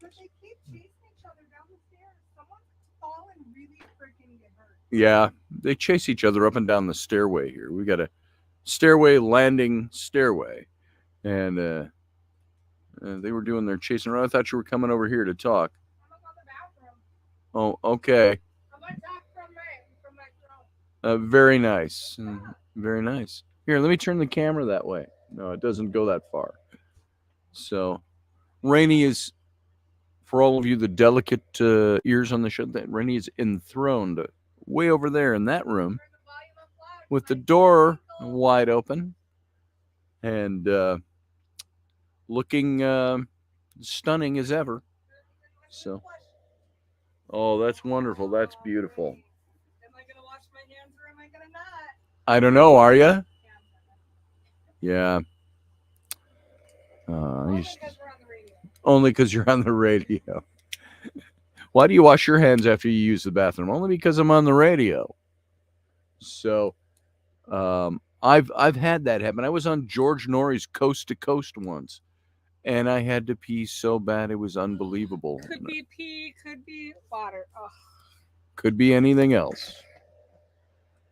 But they keep chasing each other down the stairs. Someone's falling really freaking get hurt. Yeah, they chase each other up and down the stairway here. We got a stairway landing stairway, and they were doing their chasing around. I thought you were coming over here to talk. I'm up on the bathroom. Oh, okay. I'm gonna talk from my throne. Very nice. Very nice. Here, let me turn the camera that way. No, it doesn't go that far. So, Rainey is, for all of you, the delicate ears on the show, that Rainey is enthroned way over there in that room Turn the volume up loud. with the door wide open and looking stunning as ever. So, oh, that's wonderful. That's beautiful. Am I gonna wash my hands or am I gonna not? I don't know. Are you? Yeah, I'm Yeah. gonna. You Only because we're on the radio. Only because you're on the radio. Why do you wash your hands after you use the bathroom? Only because I'm on the radio. So, I've had that happen. I was on George Norrie's Coast to Coast once, and I had to pee so bad it was unbelievable. Could be pee, could be water. Oh. Could be anything else.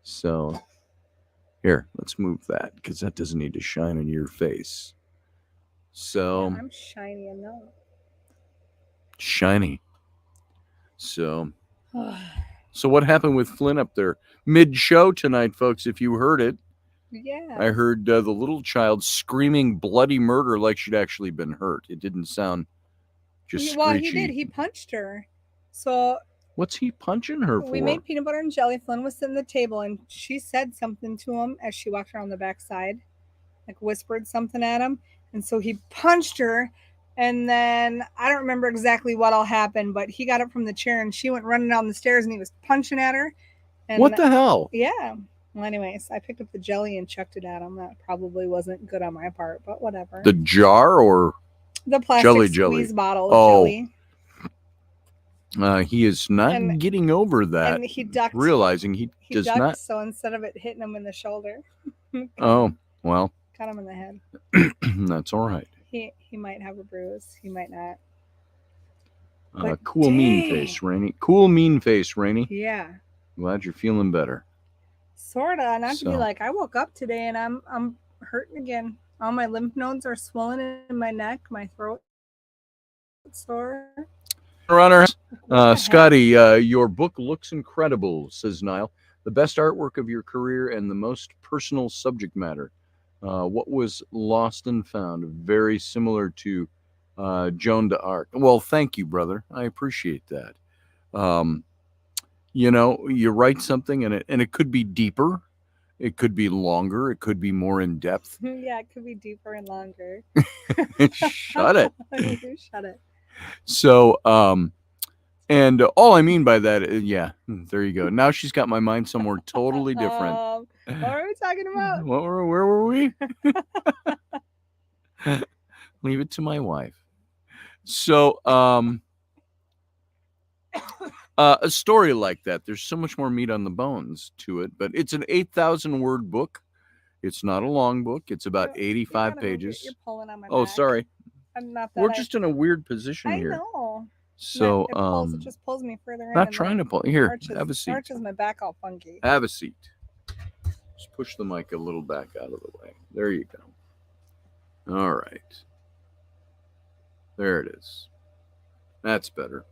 So, here, let's move that because that doesn't need to shine in your face. So, I'm shiny enough. shiny. So, So what happened with Flynn up there? Mid-show tonight, folks, if you heard it. Yeah. I heard the little child screaming bloody murder like she'd actually been hurt. It didn't sound just Well, he screechy. did. He punched her. So What's he punching her for? we made peanut butter and jelly. Flynn was sitting at the table, and she said something to him as she walked around the backside, like whispered something at him. And so he punched her. And then I don't remember exactly what all happened, but he got up from the chair and she went running down the stairs and he was punching at her. And What the hell? Yeah. Well, anyways, I picked up the jelly and chucked it at him. That probably wasn't good on my part, but whatever. The jar or the plastic jelly? squeeze bottle of jelly. He is not getting over that. And he ducked. Realizing he does ducked, not. So instead of it hitting him in the shoulder, Oh, well. cut him in the head. That's all right. He might have a bruise. He might not. Cool mean face, Rainey. Cool mean face, Rainey. Yeah. Glad you're feeling better. Sorta. Not to be like, I woke up today and I'm hurting again. All my lymph nodes are swollen in my neck, my throat sore. Runner, Scotty, your book looks incredible, says Niall. The best artwork of your career and the most personal subject matter. What was lost and found? Very similar to Joan d'Arc. Well, thank you, brother. I appreciate that. You write something and it could be deeper. It could be longer. It could be more in depth. Yeah, it could be deeper and longer. Shut it. Shut it. So, and all I mean by that, yeah, there you go. Now she's got my mind somewhere totally different. What are we talking about? Where were we? Leave it to my wife. So, a story like that, there's so much more meat on the bones to it, but it's an 8,000 word book. It's not a long book. It's about 85 pages. You're pulling on my back. Sorry. We're just in a weird position here. I know. So, it just pulls me further in. Not trying to pull. Here, have a seat. Arches my back all funky. Have a seat. Just push the mic a little back out of the way. There you go. All right. There it is. That's better.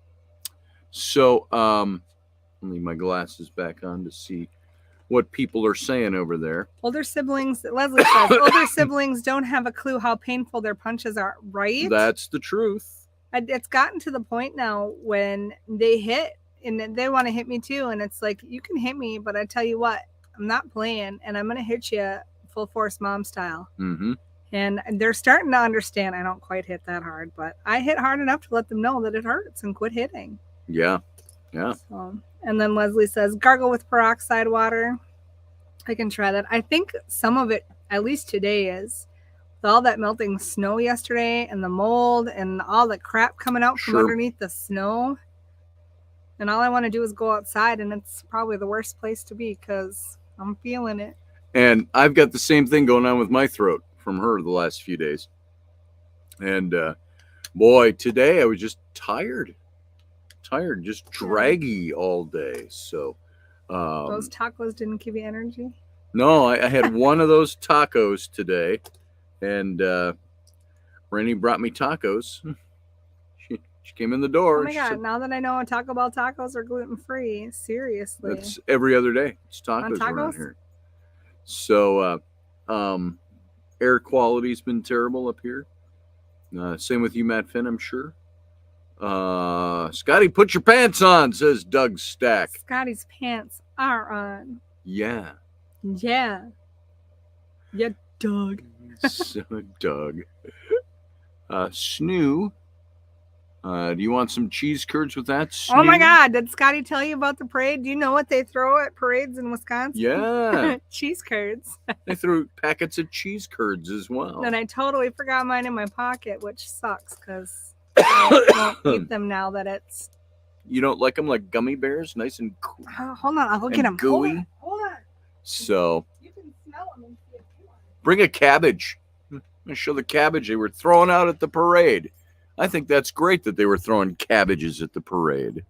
So, let me leave my glasses back on to see what people are saying over there. Older siblings, Leslie says, older siblings don't have a clue how painful their punches are, right? That's the truth. It's gotten to the point now when they hit and they want to hit me too. And it's like, you can hit me, but I tell you what, I'm not playing and I'm going to hit you full force mom style. Mm-hmm. And they're starting to understand I don't quite hit that hard, but I hit hard enough to let them know that it hurts and quit hitting. Yeah. Yeah. So, and then Leslie says, gargle with peroxide water. I can try that. I think some of it, at least today, is with all that melting snow yesterday and the mold and all the crap coming out from underneath the snow. And all I want to do is go outside, and it's probably the worst place to be because I'm feeling it. And I've got the same thing going on with my throat from her the last few days. And boy, today I was just tired, just draggy all day. So those tacos didn't give you energy? No, I had one of those tacos today, and Rennie brought me tacos. She came in the door. Oh my God, now that I know Taco Bell tacos are gluten-free, seriously. It's every other day. It's tacos around here. So air quality's been terrible up here. Same with you, Matt Finn, I'm sure. Scotty, put your pants on, says Doug Stack. Scotty's pants are on. Yeah. Yeah. Yeah, Doug. So, Doug. Snoo. Do you want some cheese curds with that, Snoo? Oh my God, did Scotty tell you about the parade? Do you know what they throw at parades in Wisconsin? Yeah. Cheese curds. They threw packets of cheese curds as well. And I totally forgot mine in my pocket, which sucks because I won't eat them now that it's... You don't like them like gummy bears? Nice and cool. Hold on, I'll go get them. Gooey. Hold on. So... You can smell them and see if you want. Bring a cabbage. I'm going to show the cabbage they were throwing out at the parade. I think that's great that they were throwing cabbages at the parade.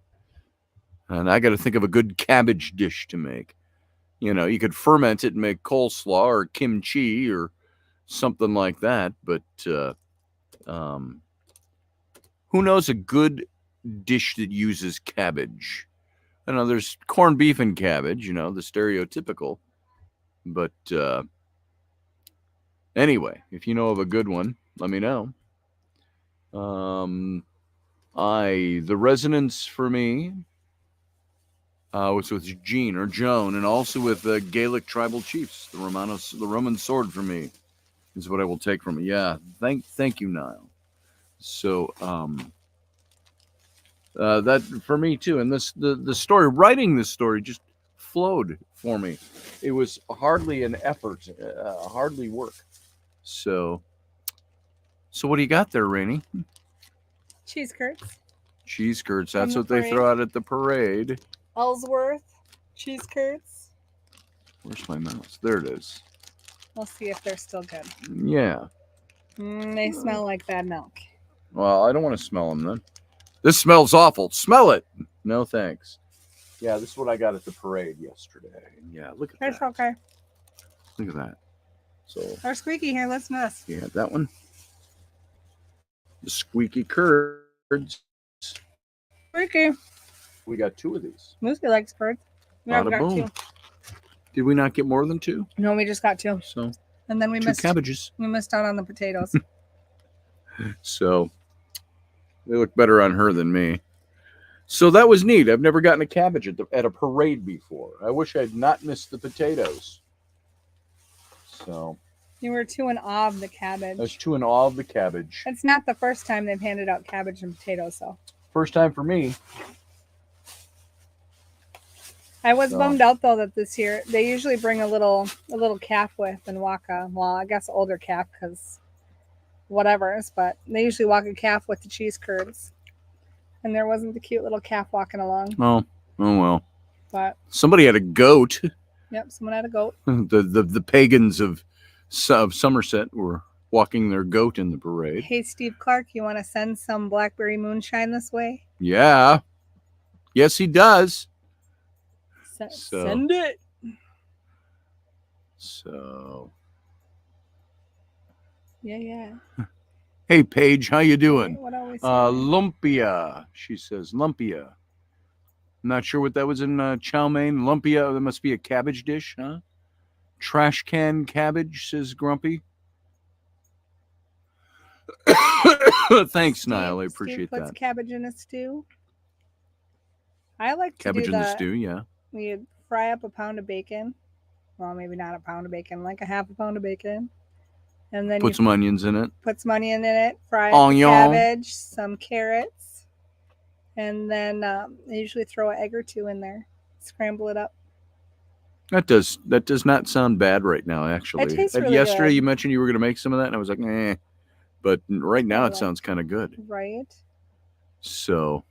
And I got to think of a good cabbage dish to make. You know, you could ferment it and make coleslaw or kimchi or something like that. But who knows a good dish that uses cabbage? I know there's corned beef and cabbage, the stereotypical. But anyway, if you know of a good one, let me know. The resonance for me was with Jean or Joan, and also with Gaelic tribal chiefs. The Roman sword for me is what I will take from it. Yeah, thank you, Niall. So that for me too, and the story, writing this story just flowed for me. It was hardly an effort, hardly work. So what do you got there, Rainey? Cheese curds. Cheese curds. That's what they throw out at the parade. Ellsworth cheese curds. Where's my mouse? There it is. We'll see if they're still good. Yeah. They smell like bad milk. Well, I don't want to smell them then. This smells awful. Smell it. No thanks. Yeah, this is what I got at the parade yesterday. Yeah, look at that. It's okay. Look at that. So. Our squeaky here. Let's miss. You had that one. The squeaky curds. Squeaky. We got 2 of these. Lucy likes curds. We already got 2. Did we not get more than 2? No, we just got 2. So. And then we 2 missed cabbages. We missed out on the potatoes. So they look better on her than me. So that was neat. I've never gotten a cabbage at a parade before. I wish I'd not missed the potatoes. So you were too in awe of the cabbage. I was too in awe of the cabbage. It's not the first time they've handed out cabbage and potatoes, though. First time for me. I was bummed out though that this year they usually bring a little calf with and walk I guess older calf because whatever's, but they usually walk a calf with the cheese curds, and there wasn't the cute little calf walking along. Oh well. But somebody had a goat. Yep, someone had a goat. The pagans of Somerset were walking their goat in the parade. Hey, Steve Clark, you want to send some blackberry moonshine this way? Yeah. Yes, he does. Send it. So. Yeah. Hey, Paige, how you doing? What always lumpia, she says. Lumpia. I'm not sure what that was in chow mein. Lumpia, that must be a cabbage dish, huh? Trash can cabbage, says Grumpy. Thanks, Niall. I appreciate Steve puts cabbage in a stew. I like to cabbage do in the stew, yeah. We fry up a pound of bacon. Well, maybe not a pound of bacon, like a half a pound of bacon. And then put some onions in it. Put some onion in it. Fry up the cabbage, some carrots. And then I usually throw an egg or 2 in there. Scramble it up. That does not sound bad right now, actually. It tastes really yesterday good. You mentioned you were going to make some of that, and I was like, eh. But right now it sounds kind of good. Right. So,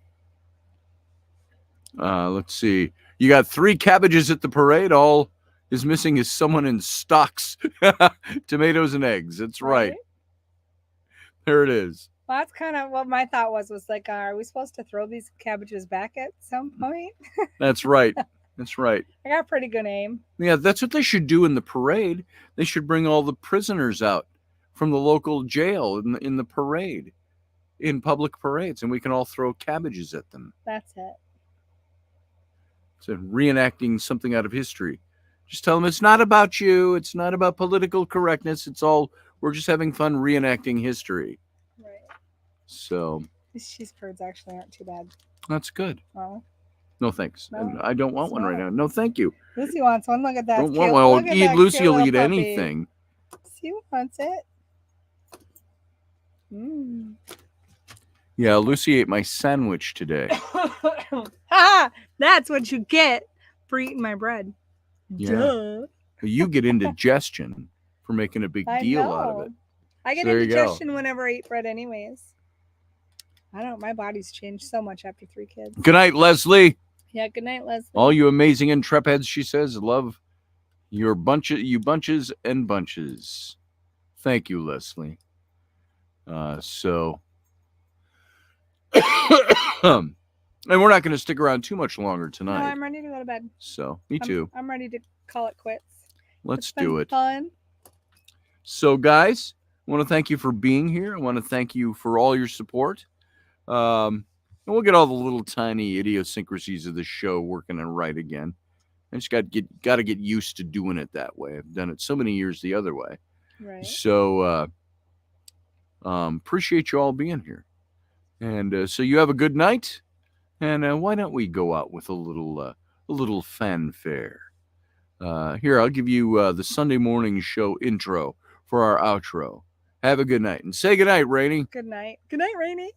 let's see. You got 3 cabbages at the parade. All is missing is someone in stocks. Tomatoes and eggs. That's right. There it is. Well, that's kind of what my thought was like, are we supposed to throw these cabbages back at some point? That's right. That's right. I got pretty good aim. Yeah, that's what they should do in the parade. They should bring all the prisoners out from the local jail in the parade, in public parades, and we can all throw cabbages at them. That's it. So reenacting something out of history. Just tell them it's not about you. It's not about political correctness. We're just having fun reenacting history. Right. So. These cheese curds actually aren't too bad. That's good. Oh. No, thanks. No, I don't want one right now. No, thank you. Lucy wants one. Look at that. Don't want one. Lucy will eat anything. She wants it. Mm. Yeah, Lucy ate my sandwich today. Ha! That's what you get for eating my bread. Yeah. Duh. You get indigestion for making a big deal out of it. I get indigestion whenever I eat bread anyways. I don't know. My body's changed so much after 3 kids. Good night, Leslie. Yeah, good night, Leslie. All you amazing Intrepids, she says, love you bunches and bunches. Thank you, Leslie. And we're not going to stick around too much longer tonight. No, I'm ready to go to bed. So, me too. I'm ready to call it quits. Let's do it. Fun. So, guys, I want to thank you for being here. I want to thank you for all your support. And we'll get all the little tiny idiosyncrasies of the show working and right again. I just got to get used to doing it that way. I've done it so many years the other way. Right. So appreciate you all being here. And so you have a good night. And why don't we go out with a little fanfare? Here, I'll give you the Sunday morning show intro for our outro. Have a good night. And say good night, Rainey. Good night. Good night, Rainey.